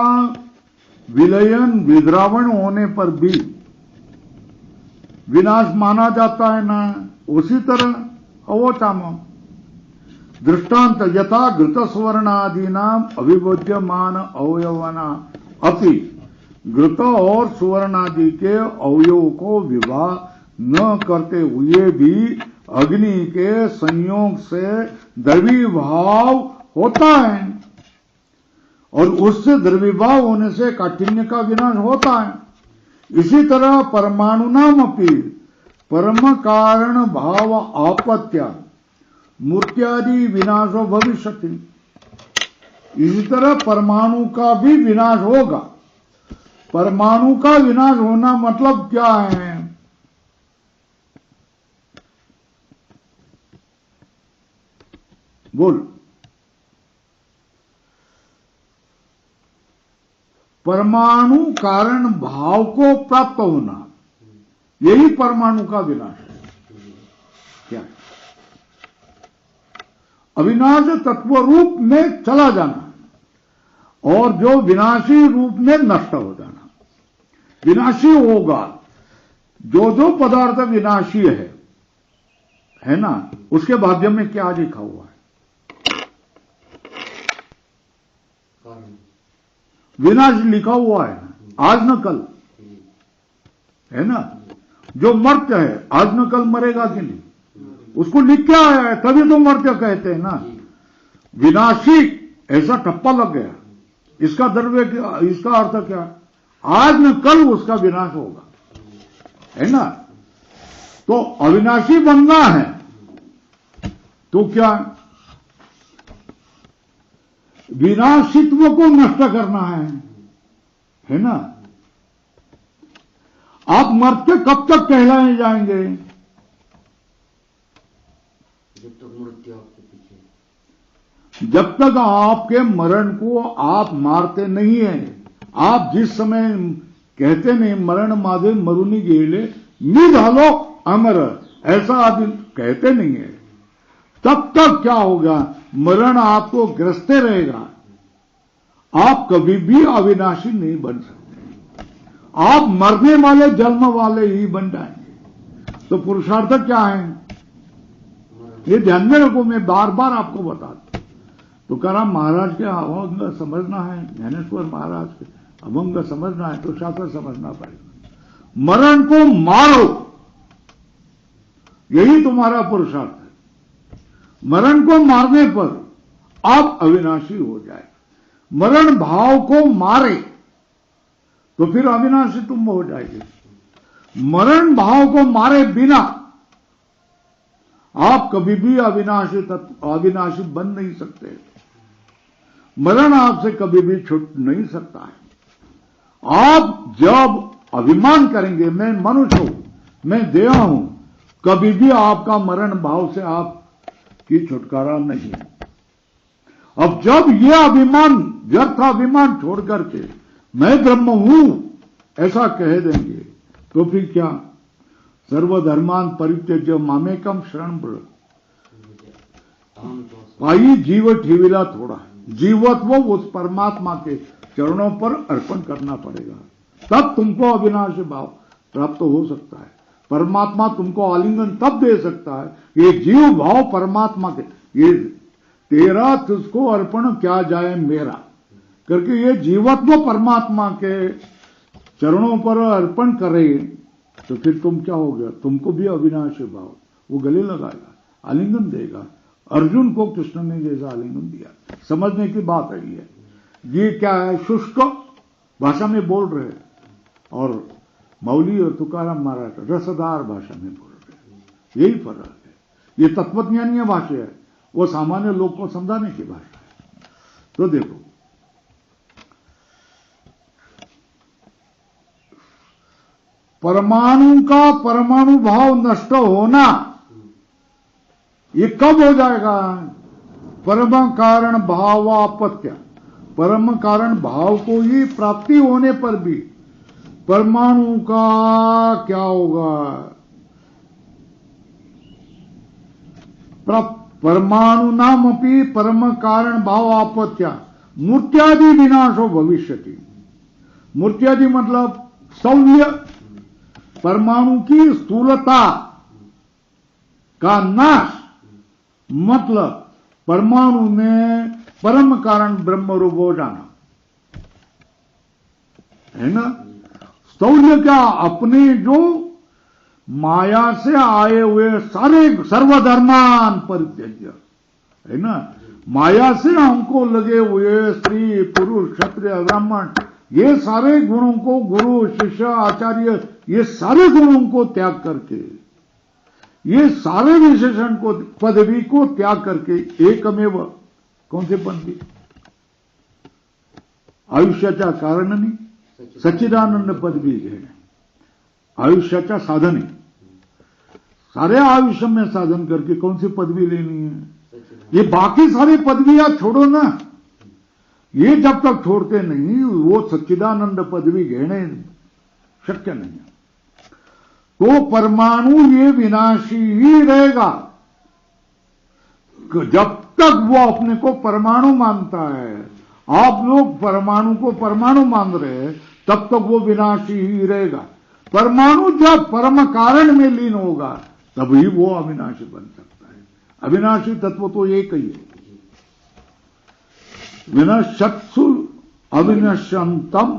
विलयन विद्रावण होने पर भी विनाश माना जाता है ना, उसी तरह अवोचाम दृष्टांत यथा घृत सुवर्णादीनाम अविभज्यमान अवयवना अपि। घृत और सुवर्णादि के अवयव को विवाह न करते हुए भी अग्नि के संयोग से द्रव्यभाव होता है, और उससे द्रव्यभाव होने से काठिन्य का विनाश होता है। इसी तरह परमाणु नाम अपनी परम कारण भाव आपत्या मूर्त्यादि विनाशो भविष्यति। इसी तरह परमाणु का भी विनाश होगा। परमाणु का विनाश होना मतलब क्या है, बोल। परमाणु कारण भाव को प्राप्त होना, यही परमाणु का विनाश है। क्या है, अविनाश तत्व रूप में चला जाना और जो विनाशी रूप में नष्ट हो जाना। विनाशी होगा, जो जो पदार्थ विनाशी है ना, उसके माध्यम में क्या लिखा हुआ है, विनाश लिखा हुआ है, आज न कल, है ना। जो मर्त्य है आज न कल मरेगा कि नहीं, उसको लिख के आया है, तभी तो मर्त्य कहते हैं ना। विनाशी ऐसा ठप्पा लग गया, इसका द्रव्य इसका अर्थ क्या, आज न कल उसका विनाश होगा, है ना। तो अविनाशी बनना है तो क्या, विनाशित्व को नष्ट करना है ना। आप मरते कब तक कहलाए जाएंगे, जब तक मृत्यु आपके पीछे, जब तक आपके मरण को आप मारते नहीं है। आप जिस समय कहते नहीं मरण माधे मरुनी गेले निध हलो अमर, ऐसा आप कहते नहीं है, तब तक क्या होगा, मरण आपको ग्रसते रहेगा। आप कभी भी अविनाशी नहीं बन सकते, आप मरने वाले जन्म वाले ही बन जाएंगे। तो पुरुषार्थ क्या है, ये ध्यान में रखो, मैं बार बार आपको बताता हूं। तो कह महाराज के अभंग समझना है, ज्ञानेश्वर महाराज के अभंग समझना है तो शास्त्र समझना पड़ेगा। मरण को मारो, यही तुम्हारा पुरुषार्थ है। मरण को मारने पर आप अविनाशी हो जाए, मरण भाव को मारे तो फिर अविनाशी तुम हो जाएगी। मरण भाव को मारे बिना आप कभी भी अविनाशी बन नहीं सकते। मरण आपसे कभी भी छूट नहीं सकता है। आप जब अभिमान करेंगे मैं मनुष्य हूं, मैं देह हूं, कभी भी आपका मरण भाव से आपकी छुटकारा नहीं है। अब जब यह अभिमान, व्यर्थ अभिमान छोड़ करके मैं ब्रह्म हूं ऐसा कह देंगे तो फिर क्या, सर्वधर्मान परित्यज्य मामेकम शरण ब्रज पाई जीव ठेविला थोड़ा, जीवत्व उस परमात्मा के चरणों पर अर्पण करना पड़ेगा, तब तुमको अविनाशी भाव प्राप्त हो सकता है। परमात्मा तुमको आलिंगन तब दे सकता है, ये जीव भाव परमात्मा के, ये तेरा तुझको अर्पण क्या जाए मेरा करके ये जीवत्व परमात्मा के चरणों पर अर्पण करे तो फिर तुम क्या हो गया, तुमको भी अविनाशी भाव वो गले लगाएगा, आलिंगन देगा। अर्जुन को कृष्ण ने जैसा आलिंगन दिया, समझने की बात है ये क्या है, शुष्क भाषा में बोल रहे और मौली और तुकाराम महाराज रसदार भाषा में बोल रहे, यही फर्क है। ये तत्वज्ञानीय भाषा है, वो सामान्य लोग को समझाने की भाषा है। तो देखो परमाणु का परमाणु भाव नष्ट होना ये कब हो जाएगा, परम कारण भावापत्य, परम कारण भाव को ही प्राप्ति होने पर भी परमाणु का क्या होगा, परमाणु नाम अपनी परम कारण भाव आपत्या मूर्त्यादि विनाशो भविष्यति। मूर्त्यादि मतलब स्थौल्य, परमाणु की स्थूलता का नाश, मतलब परमाणु में परम कारण ब्रह्म रूप हो जाना, है ना। स्थौल्य क्या, अपने जो माया से आए हुए सारे सर्वधर्मान परित्यज्य, है ना, माया से हमको लगे हुए स्त्री पुरुष क्षत्रिय ब्राह्मण ये सारे गुणों को, गुरु शिष्य आचार्य ये सारे गुणों को त्याग करके, ये सारे विशेषण को, पदवी को त्याग करके एकमेव कौन से पदवी, आयुष्याच्या कारणाने सच्चिदानंद पदवी घेणे, आयुष्याच्या साधने, सारे आयुष्य में साधन करके कौन सी पदवी लेनी है। ये बाकी सारी पदवियां छोड़ो ना, ये जब तक छोड़ते नहीं वो सच्चिदानंद पदवी घेने शक्य नहीं है। तो परमाणु ये विनाशी ही रहेगा जब तक वो अपने को परमाणु मानता है। आप लोग परमाणु को परमाणु मान रहे हैं, तब तक वो विनाशी ही रहेगा। परमाणु जब परम कारण में लीन होगा तभी वो अविनाशी बन सकता है। अविनाशी तत्व तो एक ही है। विनाशत्सु अविनश्यंतम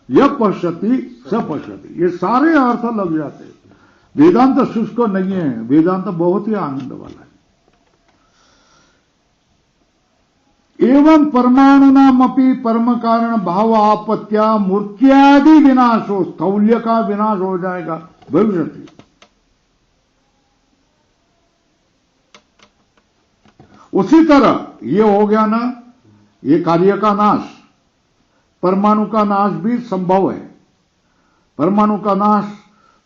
य पश्यति स पश्यति, ये सारे अर्थ लग जाते हैं। वेदांत शुष्क नहीं है, वेदांत बहुत ही आनंद वाला है। एवं परमाणुनामपि परम कारण भाव आपत्या मूर्त्यादि विनाशो, स्थौल्य का विनाश हो जाएगा भविष्य। उसी तरह ये हो गया ना, ये कार्य का नाश, परमाणु का नाश भी संभव है। परमाणु का नाश,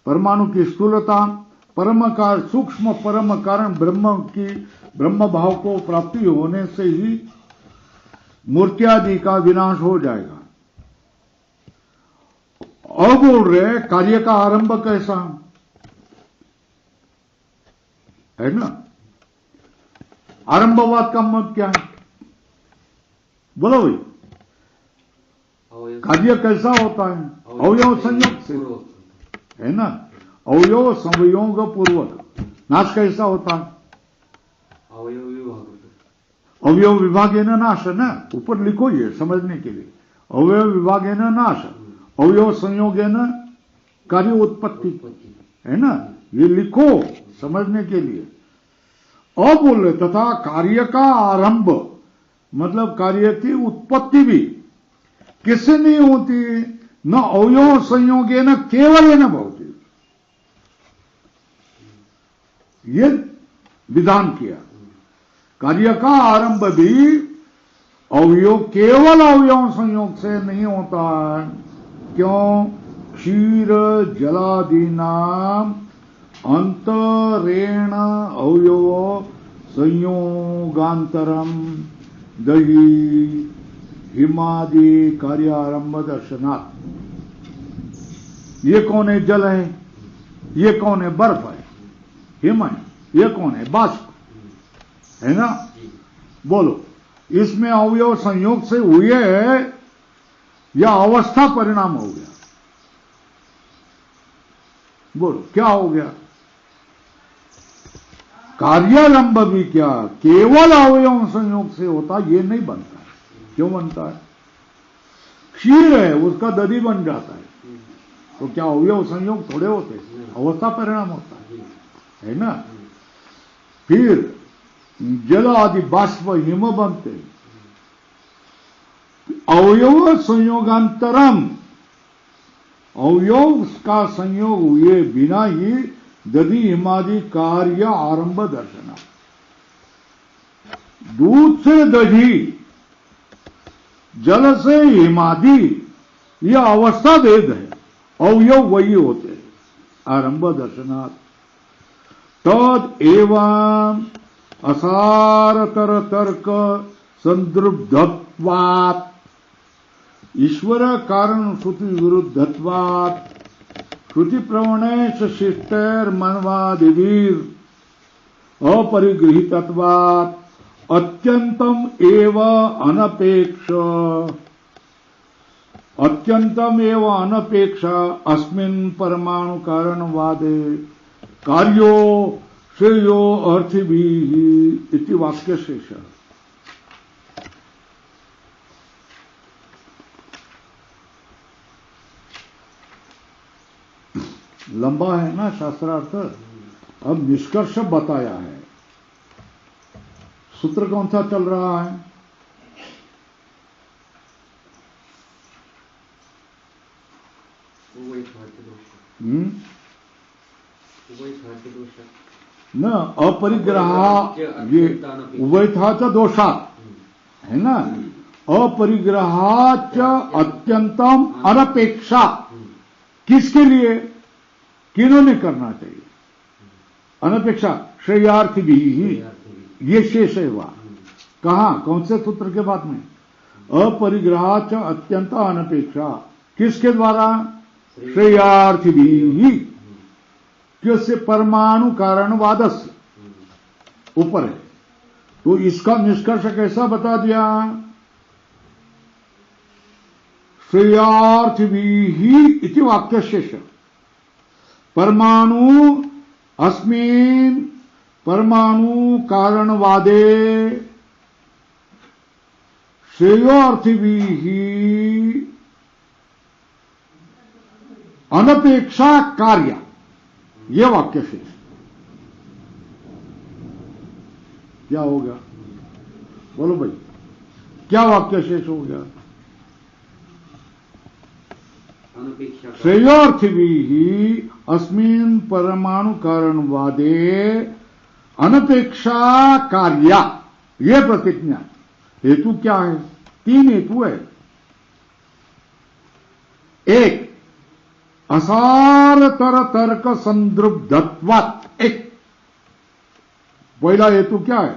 परमाणु की स्थूलता, परम का सूक्ष्म परम कारण ब्रह्म भाव को प्राप्ति होने से ही मूर्त्यादि का विनाश हो जाएगा। और बोल रहे कार्य का आरंभ कैसा है ना, आरंभवाद का मत क्या है, बोलो भाई। कार्य कैसा होता है, अवयव संयोग से है ना, अवयव संयोग पूर्वक। नाश कैसा होता है, अवयव विभाग है ना नाश है ना, ऊपर लिखो ये समझने के लिए। अवयव विभाग है ना नाश, अवयव संयोग है ना कार्य उत्पत्ति, है ना, ये लिखो समझने के लिए। और बोल रहे तथा कार्य का आरंभ मतलब कार्य की उत्पत्ति भी किससे नहीं होती, न अवयव संयोग है न केवल है न भौतिक। ये विधान किया, कार्य का आरंभ भी अवयव केवल अवयव संयोग से नहीं होता है। क्यों, क्षीर जलादि नाम अंतरेण अवयव संयोगांतरम दही हिमादि कार्यारंभ दर्शनात्। ये कौन है, जल है, ये कौन है, बर्फ है, हिम है, ये कौन है, बाष्प है ना। बोलो इसमें अवयव संयोग से हुए है या अवस्था परिणाम हो गया, बोलो क्या हो गया। कार्यारंभ भी क्या केवल अवयव संयोग से होता, ये नहीं बनता। क्यों बनता है, क्षीर है उसका दधी बन जाता है, तो क्या अवयव संयोग थोड़े होते, अवस्था परिणाम होता है ना। फिर जल आदि बाष्प हिम बनते, अवयव संयोगांतरम, अवयव का संयोग हुए बिना ही दधि हिमादि कार्य आरंभ दर्शना। दूध से दही, जल से हिमादि, यह अवस्था भेद है, अवयव वही होते हैं, आरंभ दर्शनात्। तद एवं असारतर तर्क संदृब्धत्वात् ईश्वर कारण श्रुति विरुद्धत्वात् श्रुति प्रवणेश शिष्टैर मनवादिवीर अपरिगृहीतत्वात् अत्यंतम एव अनपेक्ष अस्मिन् परमाणु कारणवादे कार्यो श्रेयो अर्थिभिः इति वाक्य शेष। लंबा है ना शास्त्रार्थ, अब निष्कर्ष बताया है। सूत्र कौन सा चल रहा है, न अपरिग्रहा, ये उभयथा दोषात् है ना, अपरिग्रहाच अत्यंतम अनपेक्षा। किसके लिए, किन्होंने करना चाहिए, अनपेक्षा श्रेयार्थी भी ही, ये शेष है वह। कहा, कौन से सूत्र के बाद में, अपरिग्रहाच अत्यंत अनपेक्षा, किसके द्वारा, श्रेयार्थी भी ही, किससे, परमाणु कारणवादस ऊपर है। तो इसका निष्कर्ष कैसा बता दिया, श्रेयार्थ भी ही इति वाक्य शेष। परमाणु अस्मिन् परमाणु कारणवादे श्रेयोर्थिभिः अनपेक्षा कार्य, ये वाक्य शेष क्या हो गया? बोलो भाई, क्या वाक्य शेष हो गया? श्रेयोर्थिभिः अस्मिन् परमाणु कारणवादे अनपेक्षा कार्य, ये प्रतिज्ञा। हेतु क्या है? 3 हेतु है। एक, असारतर तर्क संदृग्धत्वात्। एक पहला हेतु क्या है?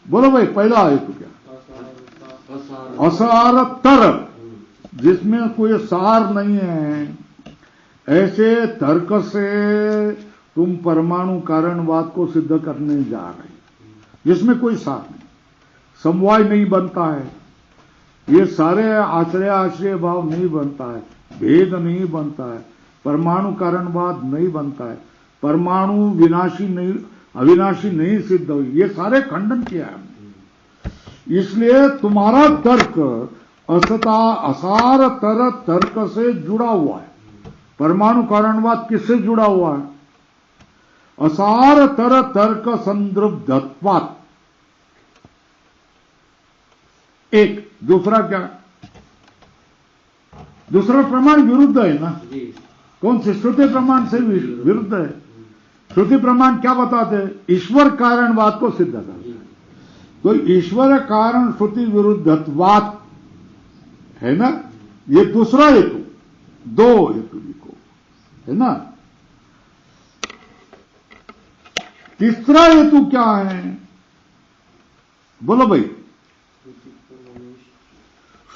बोलो भाई, पहला हेतु क्या? असारतर, जिसमें कोई सार नहीं है, ऐसे तर्क से तुम परमाणु कारणवाद को सिद्ध करने जा रहे, जिसमें कोई सार नहीं, समवाय नहीं बनता है, ये सारे आश्रय भाव नहीं बनता है, भेद नहीं बनता है, परमाणु कारणवाद नहीं बनता है, परमाणु विनाशी नहीं, अविनाशी नहीं सिद्ध हुई, ये सारे खंडन किया है। इसलिए तुम्हारा तर्क असार तर तर्क से जुड़ा हुआ है। परमाणु कारणवाद किससे जुड़ा हुआ है? असार तर तर्क संदृग्धत्वात्। एक, दूसरा क्या? दूसरा प्रमाण विरुद्ध है ना? कौन से? श्रुति प्रमाण से विरुद्ध है। श्रुति प्रमाण क्या बताते हैं? ईश्वर कारणवाद को सिद्ध करते हैं। तो ईश्वर कारण श्रुति विरुद्धत्वात् है ना, ये दूसरा हेतु। 2 हेतु लिखो, है ना। तीसरा हेतु क्या है? बोलो भाई।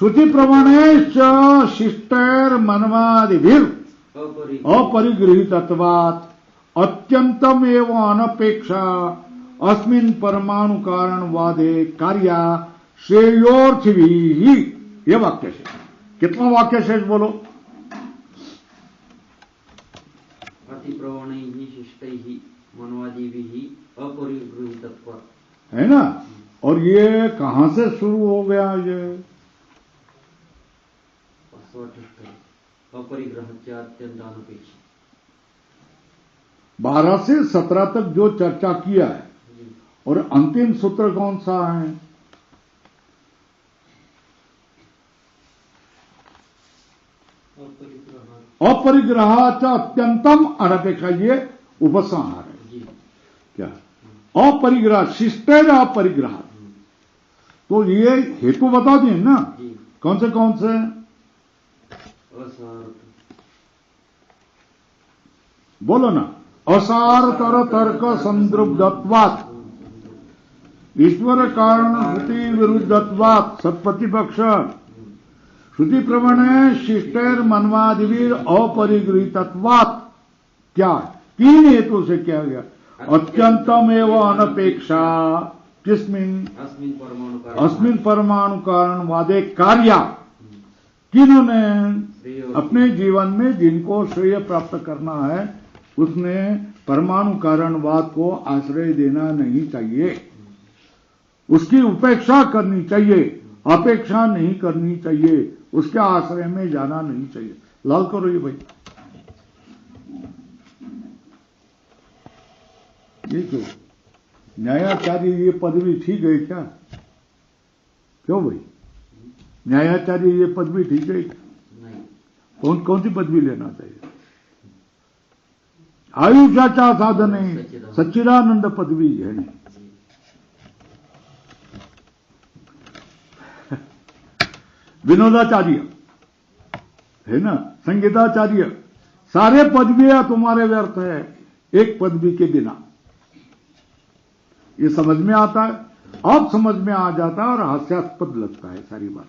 श्रुति प्रमाणेश्च शिष्टैर मनवादिभिर अपरिगृहीतत्वात् अत्यंतम एवं अनपेक्षा अस्मिन् परमाणु कारणवादे कार्य श्रेयोर्थिभिः। ये वाक्य शेष। कितना वाक्य शेष बोलो? अतिप्रवणैः शिष्टैः मनवादिभिः अपरिगृहीतत्वात्, है ना। और ये कहां से शुरू हो गया? ये अपरिग्रह अत्यंत अनपेक्षा। 12 से 17 तक जो चर्चा किया है, और अंतिम सूत्र कौन सा है? अपरिग्रहाच अत्यंतम अनपेक्षा, ये उपसंहार है। क्या? अपरिग्रह, शिष्टेर अपरिग्रह। तो ये हेतु बता दिए ना, कौन से? बोलो ना। असार तर तर्क संदृग्धत्वात्, ईश्वर कारण श्रुति विरुद्धत्वात्, सत्प्रतिपक्ष। श्रुति प्रमाणे शिष्टैर मनवादिवीर अपरिगृहीतत्वात्। क्या? 3 हेतु से क्या गया? अत्यंतम एवं अनपेक्षा, किसमिन? अस्मिन् परमाणु कारणवादे कार्य। किन्होंने? अपने जीवन में जिनको श्रेय प्राप्त करना है, उसने परमाणु कारणवाद को आश्रय देना नहीं चाहिए, उसकी उपेक्षा करनी चाहिए, अपेक्षा नहीं करनी चाहिए, उसके आश्रय में जाना नहीं चाहिए। लाल करो ये भाई। ये क्यों? न्यायाचार्य ये पदवी ठीक है क्या? क्यों भाई? न्यायाचार्य ये पदवी ठीक है? कौन सी पदवी लेना चाहिए? आयुष्याचा साधन है, सच्चिदानंद पदवी है नहीं। विनोदाचार्य है ना, संगीताचार्य, सारे पदवियां तुम्हारे व्यर्थ है एक पदवी के बिना। ये समझ में आता है, अब समझ में आ जाता है और हास्यास्पद लगता है सारी बात।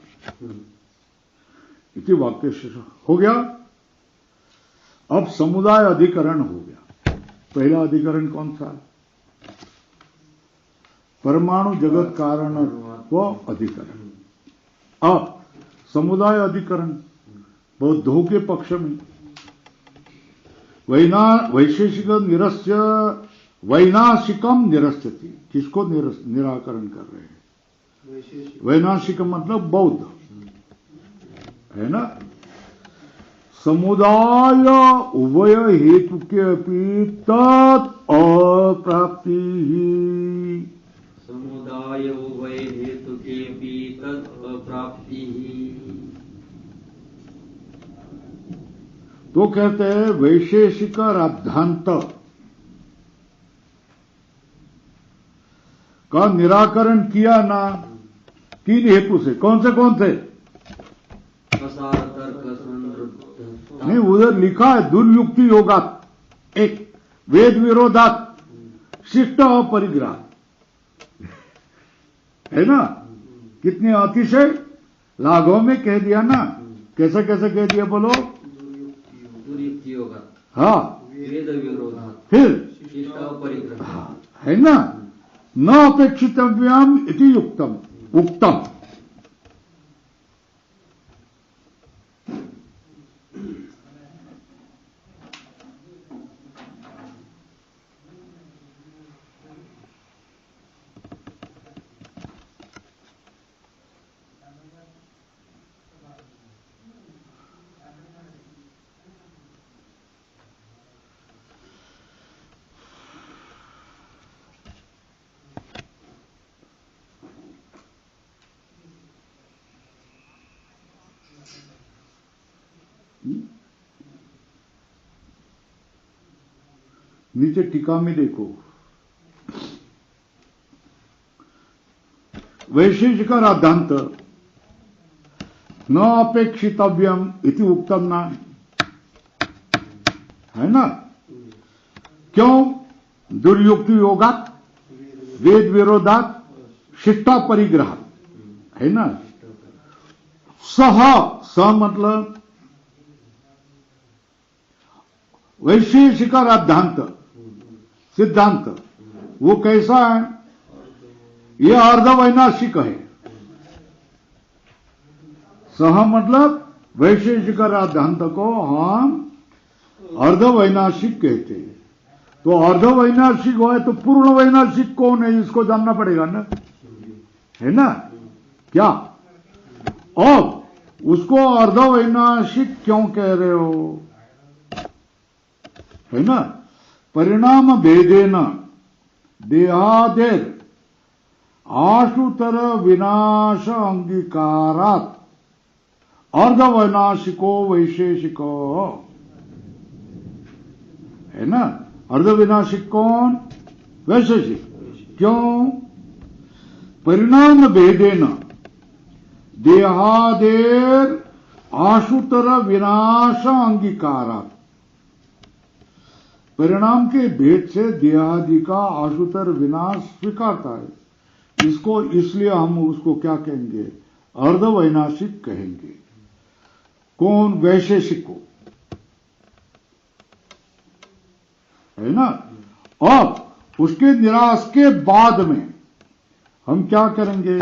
इसी वाक्य शेष हो गया। अब समुदाय अधिकरण हो गया। पहला अधिकरण कौन सा? परमाणु जगत कारण वो अधिकरण। अब समुदाय अधिकरण बौद्धों के पक्ष में वैशेषिक वैनाशिकम निरस्यति, किसको निराकरण कर रहे हैं? वैनाशिक मतलब बौद्ध, है ना। समुदाय उभय हेतु के अपि तत् अप्राप्ति ही। समुदाय उभय हेतु के भी तत् अप्राप्ति ही। तो कहते हैं वैशेषिक राद्धांत का निराकरण किया ना 3 हेतु से। कौन से? प्रसार तर्क संवृत्त। नहीं, उधर लिखा है दुर्युक्ति योगात, एक वेद विरोधात, शिष्ट अपरिग्रह, है ना। कितने अतिशय लाघव में कह दिया ना। कैसे कह दिया बोलो? दुर्युक्ति योगात, हाँ, वेद विरोधात, फिर शिष्ट अपरिग्रह, है ना। न अपेक्षितव्यम इति युक्तम उक्तम। नीचे टीका में देखो, वैशेषिक राद्धांत न अपेक्षितव्यम इति उक्तम ना, है ना। क्यों? दुर्युक्ति योगात, वेद विरोधात, शिष्टा परिग्रह, है ना। स मतलब वैशेषिक राद्धांत सिद्धांत, वो कैसा है? ये अर्धवैनाशिक है। सह मतलब वैशेषिक राद्धांत को हम अर्धवैनाशिक कहते हैं। तो अर्धवैनाशिक हो तो पूर्ण वैनाशिक कौन है, इसको जानना पड़ेगा ना, है ना। क्या अब उसको अर्धवैनाशिक क्यों कह रहे हो, है ना। परिणाम भेदेन देहादेर आशुतर विनाश अंगीकारात अर्धवैनाशिको वैशेषिको, है ना। अर्धविनाशिक कौन? वैशेषिक। क्यों? परिणाम भेदेन देहादेर आशुतर विनाश अंगीकारात, परिणाम के भेद से देहादि का आशुतर विनाश स्वीकारता है। इसको इसलिए हम उसको क्या कहेंगे? अर्धवैनाशिक कहेंगे। कौन? वैशेषिक को, है ना। और उसके निराश के बाद में हम क्या करेंगे?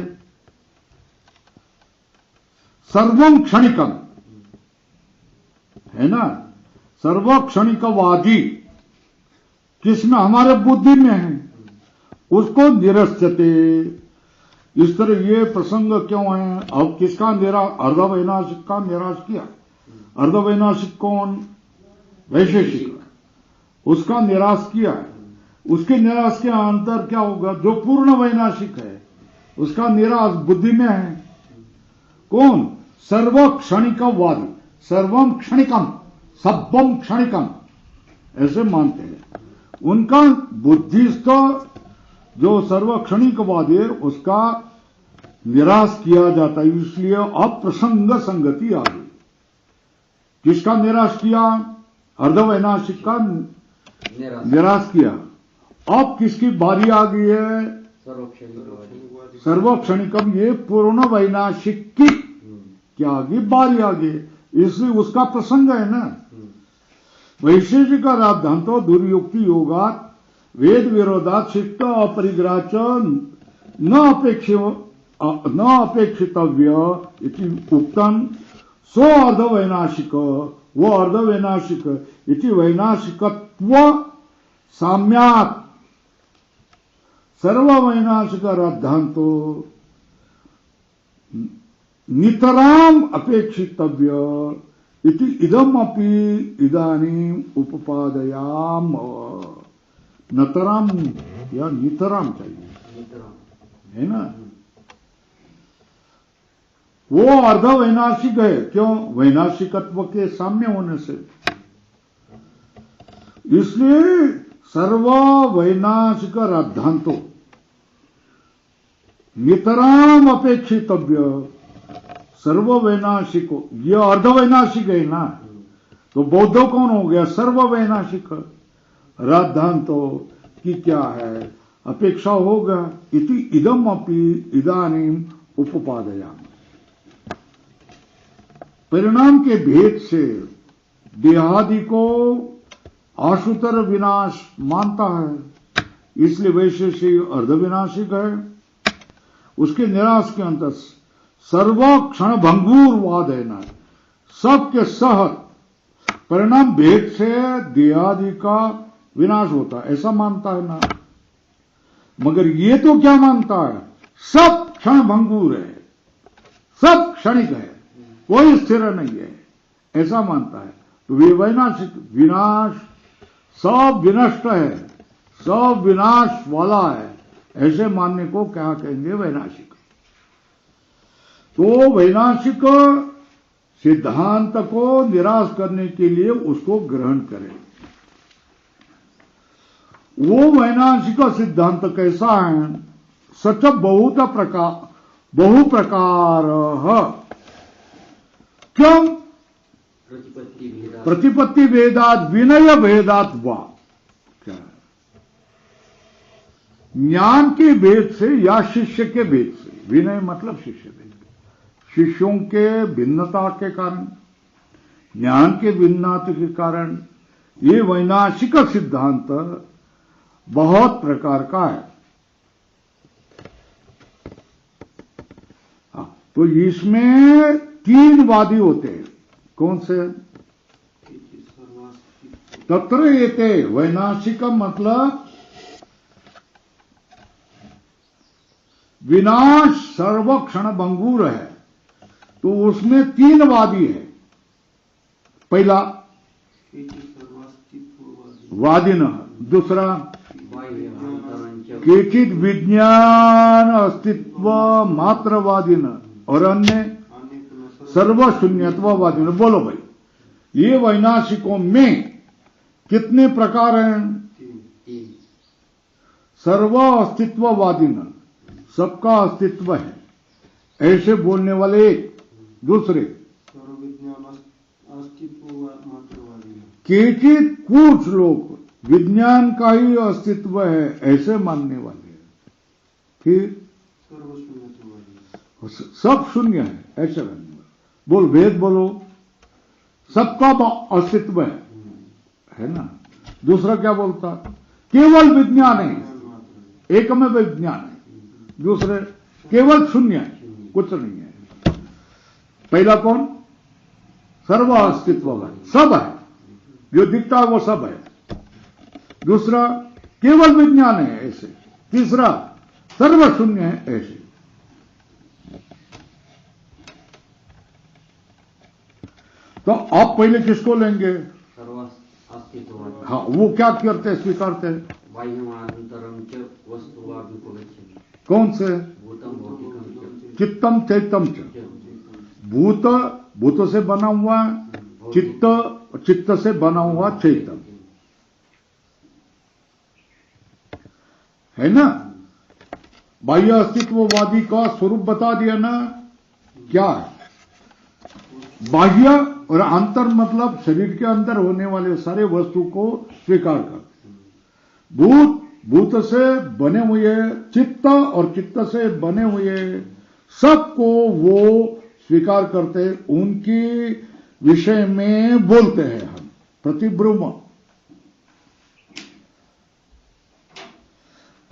सर्वम क्षणिकम, है ना। सर्वक्षणिकवादी किसमें? हमारे बुद्धि में है, उसको निरस्यते। इस तरह ये प्रसंग क्यों है? अब किसका अर्धवैनाशिक का निराश किया। अर्धवैनाशिक कौन? वैशेषिक, उसका निराश किया है। उसके निराश के अंतर क्या होगा? जो पूर्ण वैनाशिक है उसका निराश बुद्धि में है। कौन? सर्वक्षणिकवादी, सर्वम क्षणिकम, सब्बम क्षणिकम, ऐसे मानते हैं। उनका बुद्धिस्थ जो सर्वक्षणिकवादी है उसका निराश किया जाता है, इसलिए अप्रसंग संगति आ गई। किसका निराश किया? अर्धवैनाशिक का निराश किया। अब किसकी बारी आ गई है? सर्वक्षणिकम, ये पूर्ण वैनाशिक की क्या आ गई? बारी आ गई, इसलिए उसका प्रसंग है ना। वैशेषिक राद्धांतो दुर्युक्ति योगात वेद विरोधात शिष्ट अपरिग्रहाच न अपेक्षितव्य इति उक्तम। सो अर्धवैनाशिक, वो अर्धवैनाशिक इति वैनाशिकत्व साम्यात् सर्ववैनाशिक राद्धांतो नितराम अपेक्षितव्य इति इदम अपि इदानीम उपपादयाम। नतराम या नितराम चाहिए, है ना। वो अर्ध वैनाशिक है, क्यों? वैनाशिकत्व के साम्य होने से। इसलिए सर्व वैनाशिक राद्धांतो नितराम अपेक्षितव्य। सर्व वैनाशिक, ये अर्ध वैनाशिक है ना, तो बौद्ध कौन हो गया? सर्व वैनाशिक। राद्धांतो की क्या है? अपेक्षा होगा। इति इदम अपि इदानीम उपपादयामि। परिणाम के भेद से देहादि को आशुतर विनाश मानता है, इसलिए वैशेषिक अर्धविनाशिक है। उसके निराश के अंतर सर्व क्षण भंगूर वाद है ना, सबके सहत परिणाम भेद से देहादि का विनाश होता है, ऐसा मानता है ना। मगर ये तो क्या मानता है? सब क्षण भंगूर है, सब क्षणिक है, कोई स्थिर नहीं है, ऐसा मानता है। तो वे वैनाशिक, विनाश सब विनष्ट है, सब विनाश वाला है, ऐसे मानने को क्या कहेंगे? वैनाशिक। तो वैनाशिक सिद्धांत को निराश करने के लिए उसको ग्रहण करें। वो वैनाशिक सिद्धांत कैसा है? सच बहु प्रकार क्यों? प्रतिपत्ति भेदात विनय भेदात वा। क्या है? ज्ञान के भेद से या शिष्य के भेद से। विनय मतलब शिष्य भेद, शिष्यों के भिन्नता के कारण, ज्ञान के भिन्नता के कारण ये वैनाशिक सिद्धांत बहुत प्रकार का है। तो इसमें तीन वादी होते हैं। कौन से? तत्र एते वैनाशिक मतलब विनाश सर्वक्षण भंगूर है, तो उसमें तीन वादी है। पहला वादिन, दूसरा केचित विज्ञान अस्तित्व मात्रवादिन, और अन्य सर्वशून्यत्ववादिन। बोलो भाई, ये वैनाशिकों में कितने प्रकार हैं? सर्व अस्तित्ववादिन, सबका अस्तित्व है, ऐसे बोलने वाले एक। दूसरे केचित कुछ लोग विज्ञान का ही अस्तित्व है, ऐसे मानने वाले हैं। फिर सब शून्य है, ऐसे मानने वाले। बोल वेद बोलो, सबका अस्तित्व है ना। दूसरा क्या बोलता? केवल विज्ञान है, एक में विज्ञान है। दूसरे केवल शून्य है, कुछ नहीं है। पहला कौन? सर्व अस्तित्ववाद, सब है, जो दिखता है वो सब है। दूसरा केवल विज्ञान है, ऐसे। तीसरा सर्व शून्य है, ऐसे। तो आप पहले किसको लेंगे? हाँ, वो क्या करते हैं? स्वीकारते हैं कौन से? चित्तम चैतम च। भूत, भूत से बना हुआ चित्त, चित्त से बना हुआ चैतम, है ना। बाह्य अस्तित्ववादी का स्वरूप बता दिया ना, क्या है? बाह्य और अंतर मतलब शरीर के अंदर होने वाले सारे वस्तु को स्वीकार करते। भूत, भूत से बने हुए, चित्त और चित्त से बने हुए सबको वो स्वीकार करते, उनकी विषय में बोलते हैं हम प्रतिब्रह्म।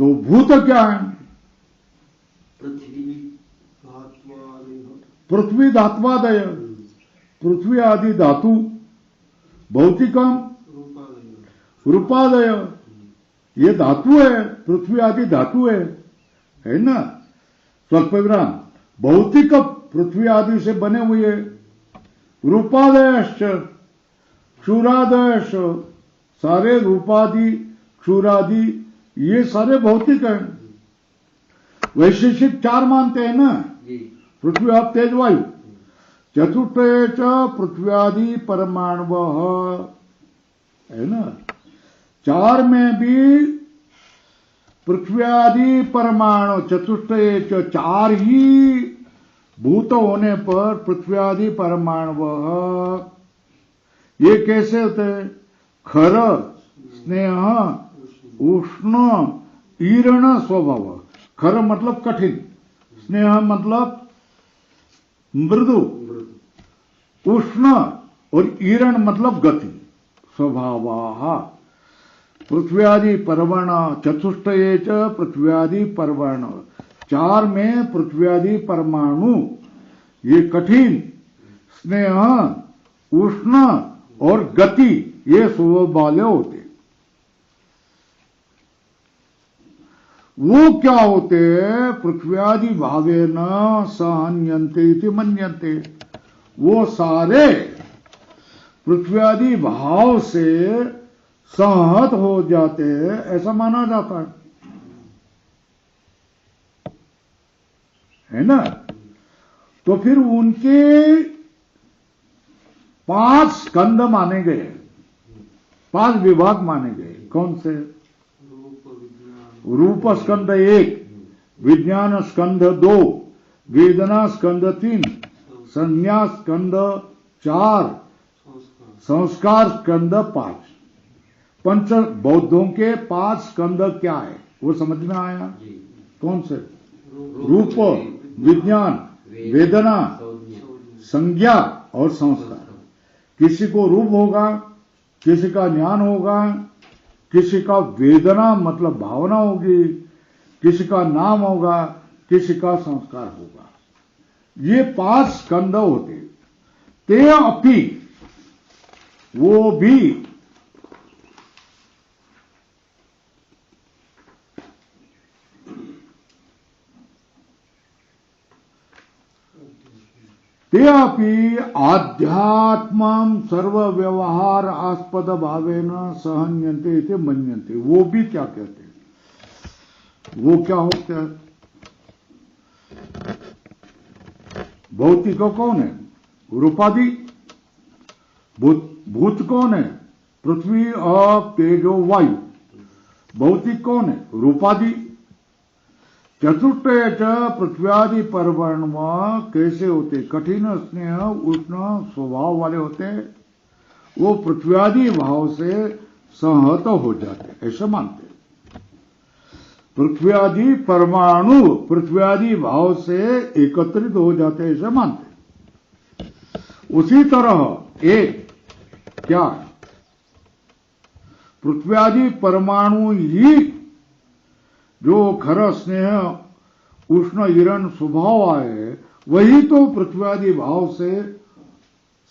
तो भूत क्या है? पृथ्वी धात्वादय, पृथ्वी आदि धातु। भौतिकम रूपादय, ये धातु है, पृथ्वी आदि धातु है ना। स्वल्प विराम भौतिक पृथ्वी आदि से बने हुए, रूपादयश्च क्षुरादयश्च, सारे रूपादि क्षुरादि ये सारे भौतिक हैं। वैशेषिक 4 मानते हैं ना, पृथ्वी आप तेज वायु। चतुर्थ च पृथ्व्यादि परमाणु है ना, 4 में भी पृथ्व्यादि परमाणु, चतुर्थ च 4 ही भूत होने पर पृथ्व्यादि परमाणु ये कैसे होते हैं? खर, स्नेह, उष्ण, ईर्ण स्वभाव। खर मतलब कठिन, स्नेह मतलब मृदु, उष्ण और ईर्ण मतलब गति। स्वभाव पृथ्व्यादि पर्वण, चतुष्टये च पृथ्व्यादि पर्वण, 4 में पृथ्व्यादि परमाणु ये कठिन, स्नेह, उष्ण और गति ये स्वभाव वाले होते। वो क्या होते? पृथ्व्यादि भावेन सहन्यन्ते इति मन्यन्ते। वो सारे पृथ्व्यादि भाव से संहत हो जाते हैं, ऐसा माना जाता है ना। तो फिर उनके 5 स्कंद माने गए, 5 विभाग माने गए। कौन से? रूप स्कंद 1, विज्ञान स्कंद 2, वेदना स्कंद 3, संज्ञा स्कंद 4, संस्कार स्कंद 5। पंच बौद्धों के 5 स्कंद क्या है वो समझ में आया? कौन से? रूप, विज्ञान, वेदना, संज्ञा और संस्कार। किसी को रूप होगा, किसी का ज्ञान होगा, किसी का वेदना मतलब भावना होगी, किसी का नाम होगा, किसी का संस्कार होगा। ये 5 स्कंद होते। ते अपि, वो भी ते अपि आध्यात्मं सर्व व्यवहार आस्पद भावेन सहन्यन्ते इति मन्यन्ते। वो भी क्या कहते हैं? वो क्या होते हैं? भौतिक कौन है? रूपादि। भूत कौन है? पृथ्वी और तेजो वायु। भौतिक कौन है? रूपादि। चतुर्थ पृथ्व्यादि पर्वण कैसे होते? कठिन, स्नेह, उष्ण स्वभाव वाले होते। वो पृथ्व्यादि भाव से संहत हो जाते, ऐसा मानते। पृथ्व्यादि परमाणु पृथ्व्यादि भाव से एकत्रित हो जाते, ऐसा मानते। उसी तरह एक क्या? पृथ्व्यादि परमाणु ही जो खर, स्नेह, उष्ण, ईर्ण स्वभाव आए, वही तो पृथ्व्यादि भाव से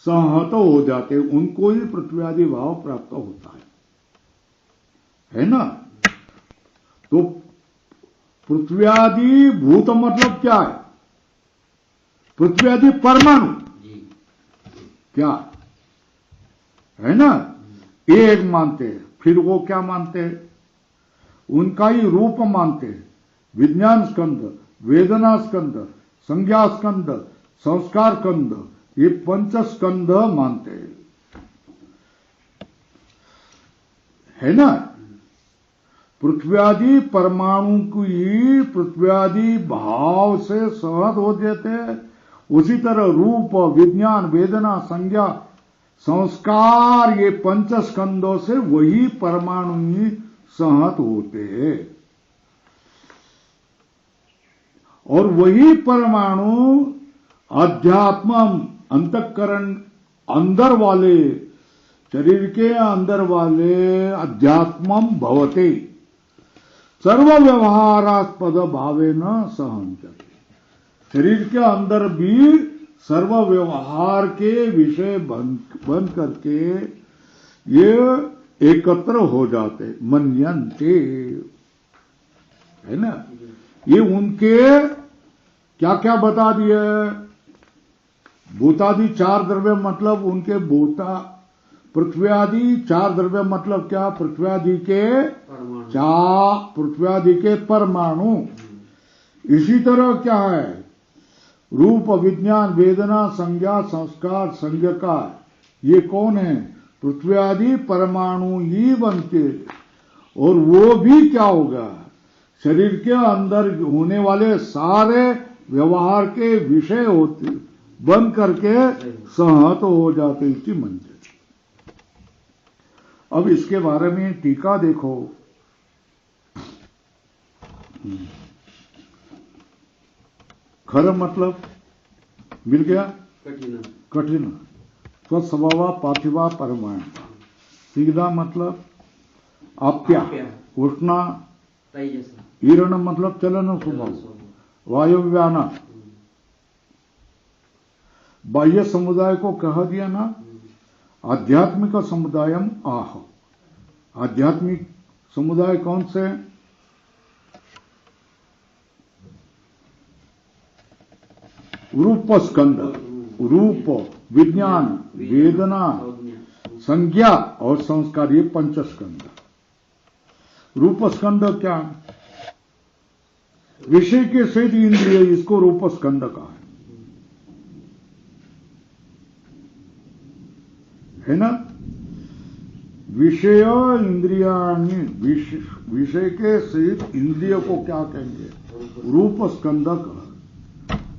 संहत हो जाते, उनको ही पृथ्व्यादि भाव प्राप्त होता है ना। तो पृथ्व्यादि भूत मतलब क्या है? पृथ्व्यादि परमाणु क्या है ना, एक मानते। फिर वो क्या मानते? उनका ही रूप मानते, विज्ञान स्कंद, वेदना स्कंद, संज्ञा स्कंद, संस्कार स्कंद, ये 5 स्कंद मानते है ना। पृथ्व्यादि परमाणु की पृथ्व्यादि भाव से सहत हो जाते हैं। उसी तरह रूप, विज्ञान, वेदना, संज्ञा, संस्कार ये 5 स्कंदों से वही परमाणु ही सहत होते हैं। और वही परमाणु अध्यात्म अंतःकरण अंदर वाले, शरीर के अंदर वाले अध्यात्मम भवते सर्व व्यवहारास्पद भावेन सहन्ते। शरीर के अंदर भी सर्व व्यवहार के विषय बन करके ये एकत्र हो जाते, मन्यन्ते है ना। ये उनके क्या क्या बता दिए? भूतादि 4 द्रव्य मतलब उनके भूता, पृथ्वी आदि 4 द्रव्य मतलब क्या? पृथ्वी आदि के परमाणु। इसी तरह क्या है? रूप, विज्ञान, वेदना, संज्ञा, संस्कार, संज्ञका, ये कौन है? पृथ्वी आदि परमाणु ही बनते। और वो भी क्या होगा? शरीर के अंदर होने वाले सारे व्यवहार के विषय होते, बन करके सहत हो जाते इसी मंदिर। अब इसके बारे में टीका देखो। खर मतलब मिल गया, कठिन स्वस्वभाव पार्थिवा परमाणु। सीधा मतलब आप्या, उष्णा, ईरण मतलब चलन स्वभाव, वायुव्याना। बाह्य समुदाय को कह दिया ना, आध्यात्मिक समुदायम आह। आध्यात्मिक समुदाय कौन से? रूप स्कंद, रूप, विज्ञान, वेदना, संज्ञा और संस्कार, ये पंचस्कंद। रूप स्कंद क्या? विषय के सहित इंद्रिय, इसको रूप स्कंद कहा है ना। विषय इंद्रियाणि, विषय के सहित इंद्रिय को क्या कहेंगे? रूप स्कंद कहा।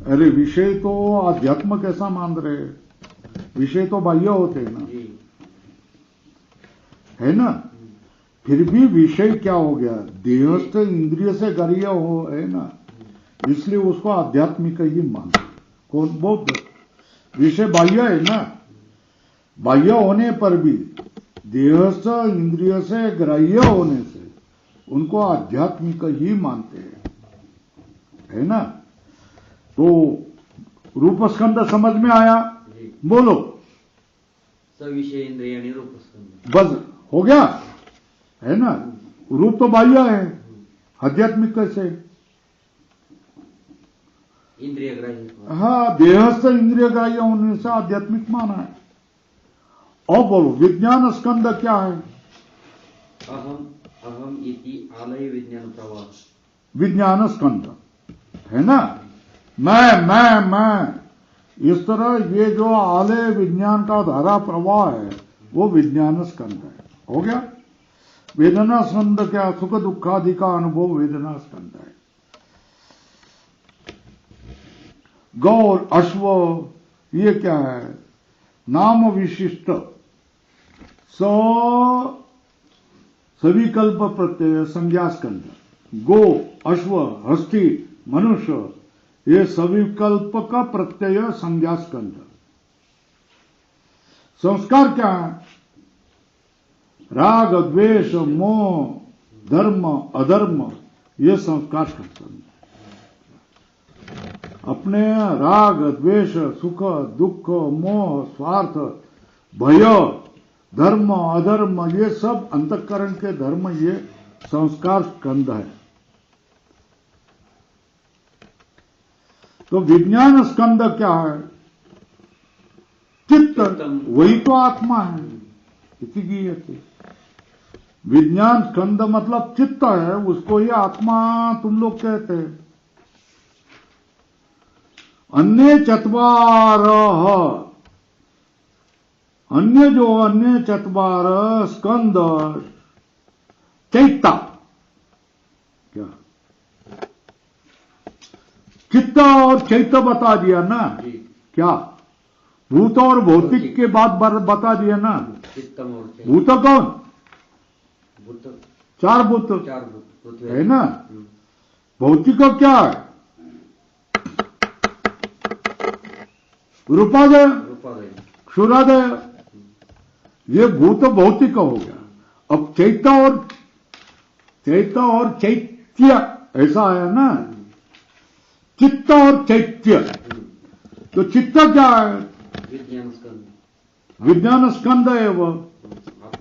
अरे विषय तो आध्यात्म कैसा मान रहे? विषय तो बाह्य होते हैं ना, है ना। फिर भी विषय क्या हो गया? देहस्थ इंद्रिय से ग्राह्य हो, है ना, इसलिए उसको आध्यात्मिक ही मानते। कौन? बौद्ध। विषय बाह्य है ना, बाह्य होने पर भी देहस्थ इंद्रिय से ग्राह्य होने से उनको आध्यात्मिक ही मानते हैं, है ना। तो रूपस्कंद समझ में आया? बोलो। सविषय इंद्रिय रूपस्कंद, बस हो गया, है ना। रूप तो बाह्य है, आध्यात्मिक कैसे? इंद्रिय ग्राह्य। हाँ, देहस्थ इंद्रिय ग्राह्य होने से आध्यात्मिक माना है। और बोलो विज्ञान स्कंद क्या है? अहम इति आलय विज्ञान प्रवाह। विज्ञान स्कंद है ना। मैं इस तरह ये जो आलय विज्ञान का धारा प्रवाह है वो विज्ञान स्कंद है। हो गया। वेदना स्कंद क्या? सुख दुखादि का अनुभव वेदना स्कंद है। गौर, अश्व, ये क्या है? नाम विशिष्ट सविकल्प प्रत्यय संज्ञा स्कंद। गो, अश्व, हस्ती, मनुष्य, ये सविकल्प का प्रत्यय संज्ञा स्कंद। संस्कार क्या है? राग, द्वेष, मोह, धर्म, अधर्म, ये संस्कार स्कंद। अपने राग, द्वेष, सुख, दुख, मोह, स्वार्थ, भय, धर्म, अधर्म, ये सब अंतःकरण के धर्म, ये संस्कार स्कंद है। तो विज्ञान स्कंद क्या है? चित्त, वही तो आत्मा है। इसी की विज्ञान स्कंद मतलब चित्त है, उसको ही आत्मा तुम लोग कहते हैं। अन्य चत्वार, अन्य चत्वार स्कंद चैत्ता। क्या? चित्त और चैत्य बता दिया ना। क्या? भूत और भौतिक के बाद बता दिया ना। भूत कौन? चार भूत है ना। भौतिक क्या है? रूपादय, क्षुरादय, ये भूत भौतिक हो गया। अब चैत्य और चैत्य ऐसा आया ना। चित्त और चैत्य, तो चित्त क्या है? विज्ञान स्कंद है वो,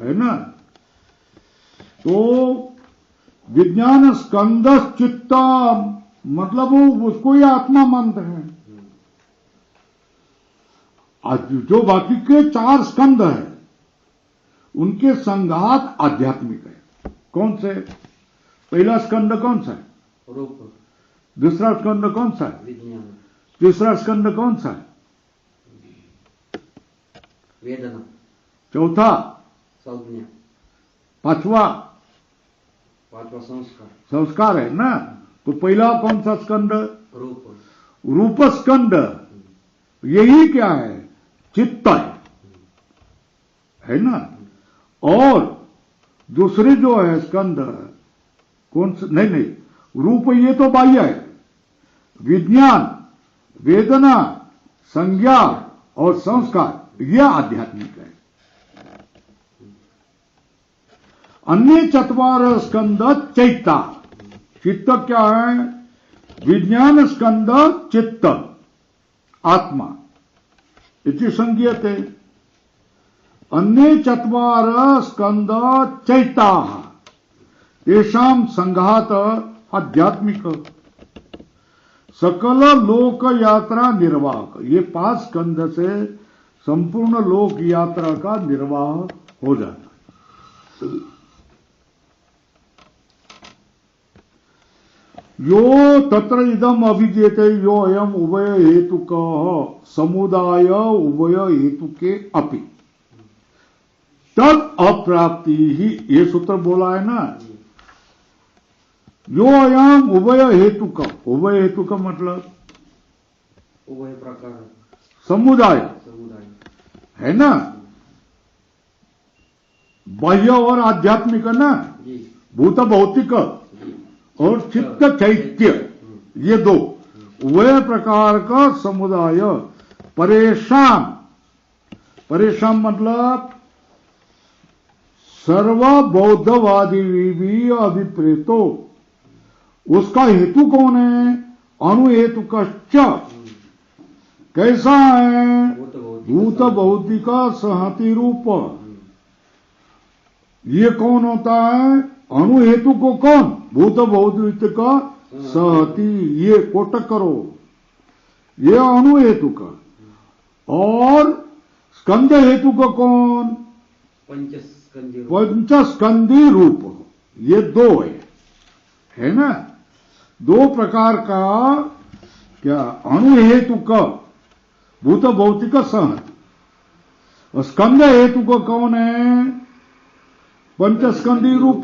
है ना। तो विज्ञान स्कंद चित्त मतलब वो उसको ही आत्मा मानते हैं। आज जो बाकी के 4 स्कंद है उनके संघात आध्यात्मिक है। कौन से? पहला स्कंद कौन सा है? रूप। दूसरा स्कंद कौन सा है? विज्ञान। तीसरा स्कंद कौन सा है? वेदना। चौथा? संज्ञा। पांचवा संस्कार। संस्कार है ना। तो पहला कौन सा स्कंद? रूप। रूप स्कंद। यही क्या है? चित्त है ना। और दूसरी जो है स्कंद कौन सा? नहीं, रूप ये तो बाह्य है। विज्ञान, वेदना, संज्ञा और संस्कार यह आध्यात्मिक है। अन्य 4 स्कंद चैता। चित्त क्या है? विज्ञान स्कंद चित्त आत्मा इति संज्ञाते। अन्य 4 स्कंद चैता तेषां संघात आध्यात्मिक। सकल लोक यात्रा निर्वाह। ये 5 स्कंद से संपूर्ण लोक यात्रा का निर्वाह हो जाता है। यो तत्र इदम अभिजेते यो अयम उभय हेतुक समुदाय उभय हेतुके अपि तद अप्राप्ति ही। ये सूत्र बोला है ना। यो अयम उभय हेतुक। उभय हेतुक मतलब उभय प्रकार समुदाय है ना। बाह्य और आध्यात्मिक ना। भूत भौतिक और चित्त चैत्य ये 2 उभय प्रकार का समुदाय। परेशान मतलब सर्व बौद्धवादी भी अभिप्रेतो। उसका हेतु कौन है? अणु हेतु कश्च। कैसा है? भूत भौतिक सहति रूप। ये कौन होता है? अणु हेतु को कौन? भूत भौतिक का सहति। ये कोटक करो, ये अणु हेतु का। और स्कंद हेतु को कौन? पंचस्कंदी रूप। ये 2 है ना। 2 प्रकार का क्या? अणु हेतु का भूत भौतिक सहति। और स्कंद हेतु को कौन है? पंचस्कंदी रूप।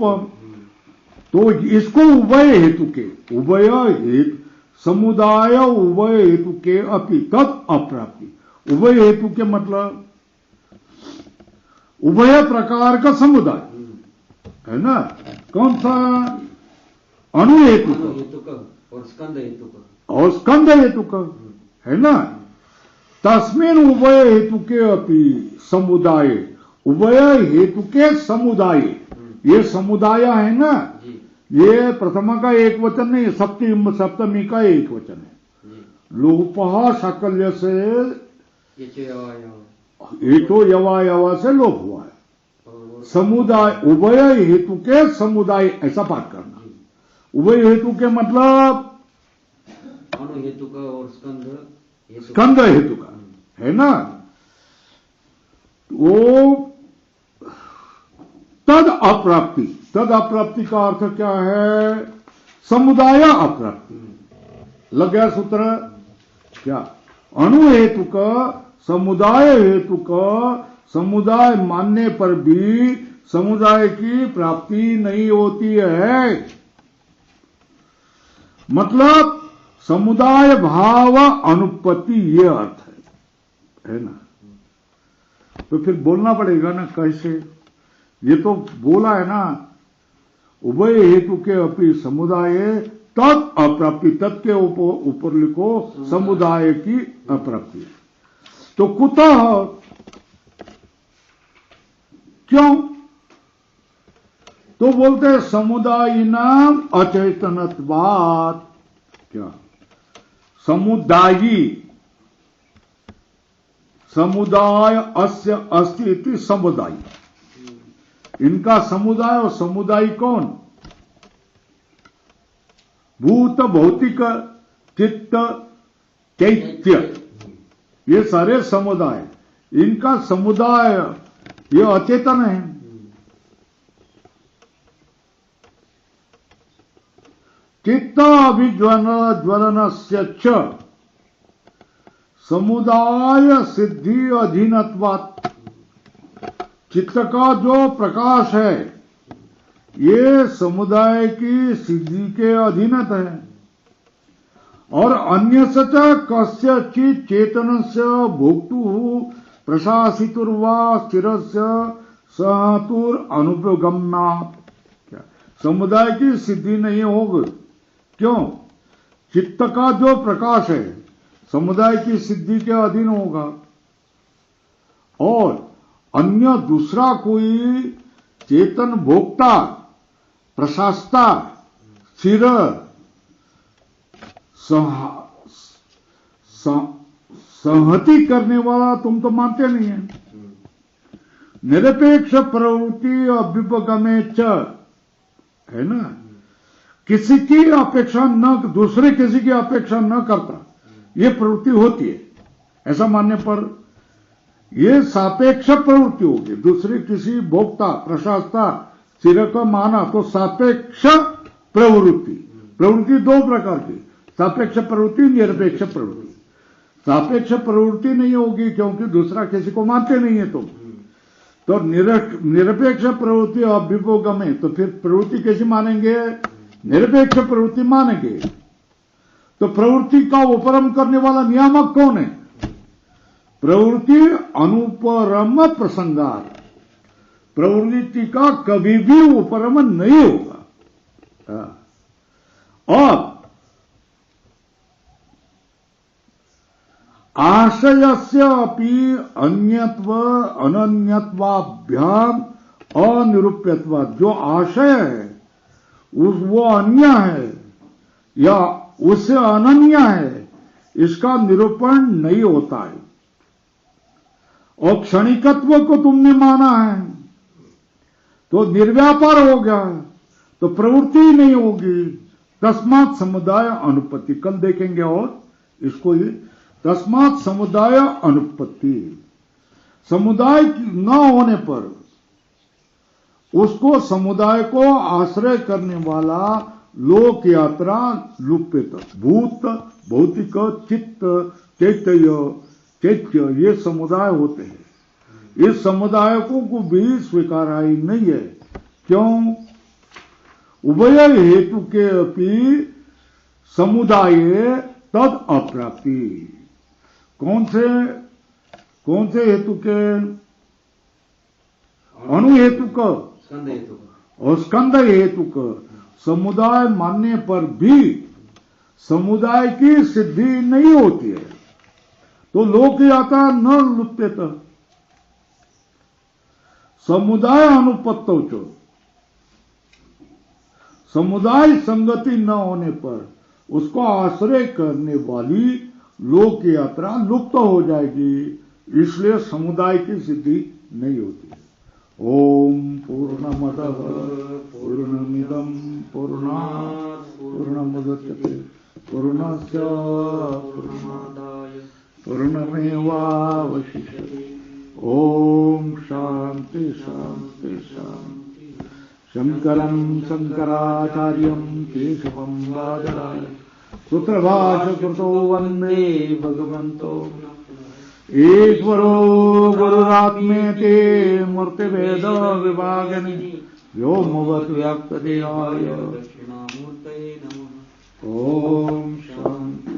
तो इसको उभय हेतु के, उभय हेतु समुदाय उभय हेतु के अपि तद अप्राप्ति। उभय हेतु के मतलब उभय प्रकार का समुदाय है ना। कौन सा? अणु हेतु का और स्कंद हेतु का। और स्कंद हेतु का है ना। तस्मिन उभय हेतु के अपि समुदाय। उभय हेतु के समुदाय। ये समुदाय है ना। ये प्रथमा का एक वचन नहीं, सप्तमी का एक वचन है। लोपः साकल्य से एतो यवा से लोप हुआ है। समुदाय उभय हेतु के समुदाय ऐसा पाठ करना। उभय हेतु के मतलब अणु हेतु का और स्कंद हेतु का है ना। वो तद अप्राप्ति। तद अप्राप्ति का अर्थ क्या है? समुदाय अप्राप्ति। लग गया सूत्र? क्या? अणु हेतु का समुदाय हेतु का समुदाय मानने पर भी समुदाय की प्राप्ति नहीं होती है। मतलब समुदाय भाव अनुपत्ति ये अर्थ है ना। तो फिर बोलना पड़ेगा ना कैसे। ये तो बोला है ना, उभय हेतु के अपि समुदाय तद अप्राप्ति। तत् के ऊपर लिखो समुदाय की अप्राप्ति। तो कुतः, क्यों? तो बोलते हैं समुदायिनाम अचैतनत्वात्। क्या? समुदायी, समुदाय अस्य अस्ति इति समुदाय। इनका समुदाय और समुदाय कौन? भूत, भौतिक, चित्त, चैत्य, ये सारे समुदाय, इनका समुदाय ये अचेतन है। चित्त अभिज्वलनस्य च समुदाय सिद्धि अधीनत्वात्, चित्त का जो प्रकाश है ये समुदाय की सिद्धि के अधीनत है। और अन्य सच कस्यचित् चेतनस्य भोक्तुः प्रशासितुर्वा स्थिरस्य सहतुर अनुपगम्यात्, क्या समुदाय की सिद्धि नहीं होगी? क्यों? चित्त का जो प्रकाश है समुदाय की सिद्धि के अधीन होगा, और अन्य दूसरा कोई चेतन भोक्ता, प्रशासता, स्थिर, संहति करने वाला तुम तो मानते नहीं है। निरपेक्ष प्रवृत्ति अभ्युपगमे च, है ना, किसी की अपेक्षा न, दूसरे किसी की अपेक्षा न करता, ये प्रवृत्ति होती है। ऐसा मानने पर ये सापेक्ष प्रवृत्ति होगी। दूसरे किसी भोक्ता, प्रशासता, स्थिर को माना तो सापेक्ष प्रवृत्ति। प्रवृत्ति दो प्रकार की, सापेक्ष प्रवृत्ति, निरपेक्ष प्रवृत्ति। सापेक्ष प्रवृत्ति नहीं होगी क्योंकि दूसरा किसी को मानते नहीं है तुम। तो निरपेक्ष प्रवृत्ति अभ्युपगमे, तो फिर प्रवृत्ति कैसे मानेंगे? निरपेक्ष प्रवृत्ति मानेंगे। तो प्रवृत्ति का उपरम करने वाला नियामक कौन है? प्रवृत्ति अनुपरम प्रसंगार, प्रवृत्ति का कभी भी उपरम नहीं होगा। और आशयस्य अपि अन्यत्व अनन्यत्वाभ्याम अनिरूप्यत्व, जो आशय है वो अन्य है या उससे अनन्य है, इसका निरूपण नहीं होता है। और क्षणिकत्व को तुमने माना है तो निर्व्यापार हो गया, तो प्रवृत्ति ही नहीं होगी। तस्मात् समुदाय अनुपत्ति, कल देखेंगे और इसको ये तस्मात् समुदाय अनुपत्ति, समुदाय न होने पर उसको, समुदाय को आश्रय करने वाला लोक यात्रा लुप्यत, भूत, भौतिक, चित्त, चैत्य, ये समुदाय होते हैं। इस समुदाय को भी स्वीकाराई नहीं है। क्यों? उभय हेतु के अपि समुदाय तद अप्राप्ति। कौन से हेतु के? अणु हेतु का और स्कंद हेतु का। समुदाय मानने पर भी समुदाय की सिद्धि नहीं होती है, तो लोक यात्रा न लुप्यत। समुदाय अनुपत्तौ च, समुदाय संगति न होने पर उसको आश्रय करने वाली लोक यात्रा लुप्त हो जाएगी, इसलिए समुदाय की सिद्धि नहीं होती। ओम पूर्णमदः पूर्णमिदं पूर्णात् पूर्णमुदच्यते पूर्णस्य पूर्णमादाय पूर्णमेवावशिष्यते। ओम शांति शांति शांति। शंकरं शंकराचार्यं केशवं बादरायणं सूत्रभाष्यकृतो वन्दे भगवन्तो ईश्वरो गुरुरात्मेति मूर्तिभेद विभागिनि व्योमवद्व्याप्तदेहाय दक्षिणामूर्तये नमः। ओम शांति।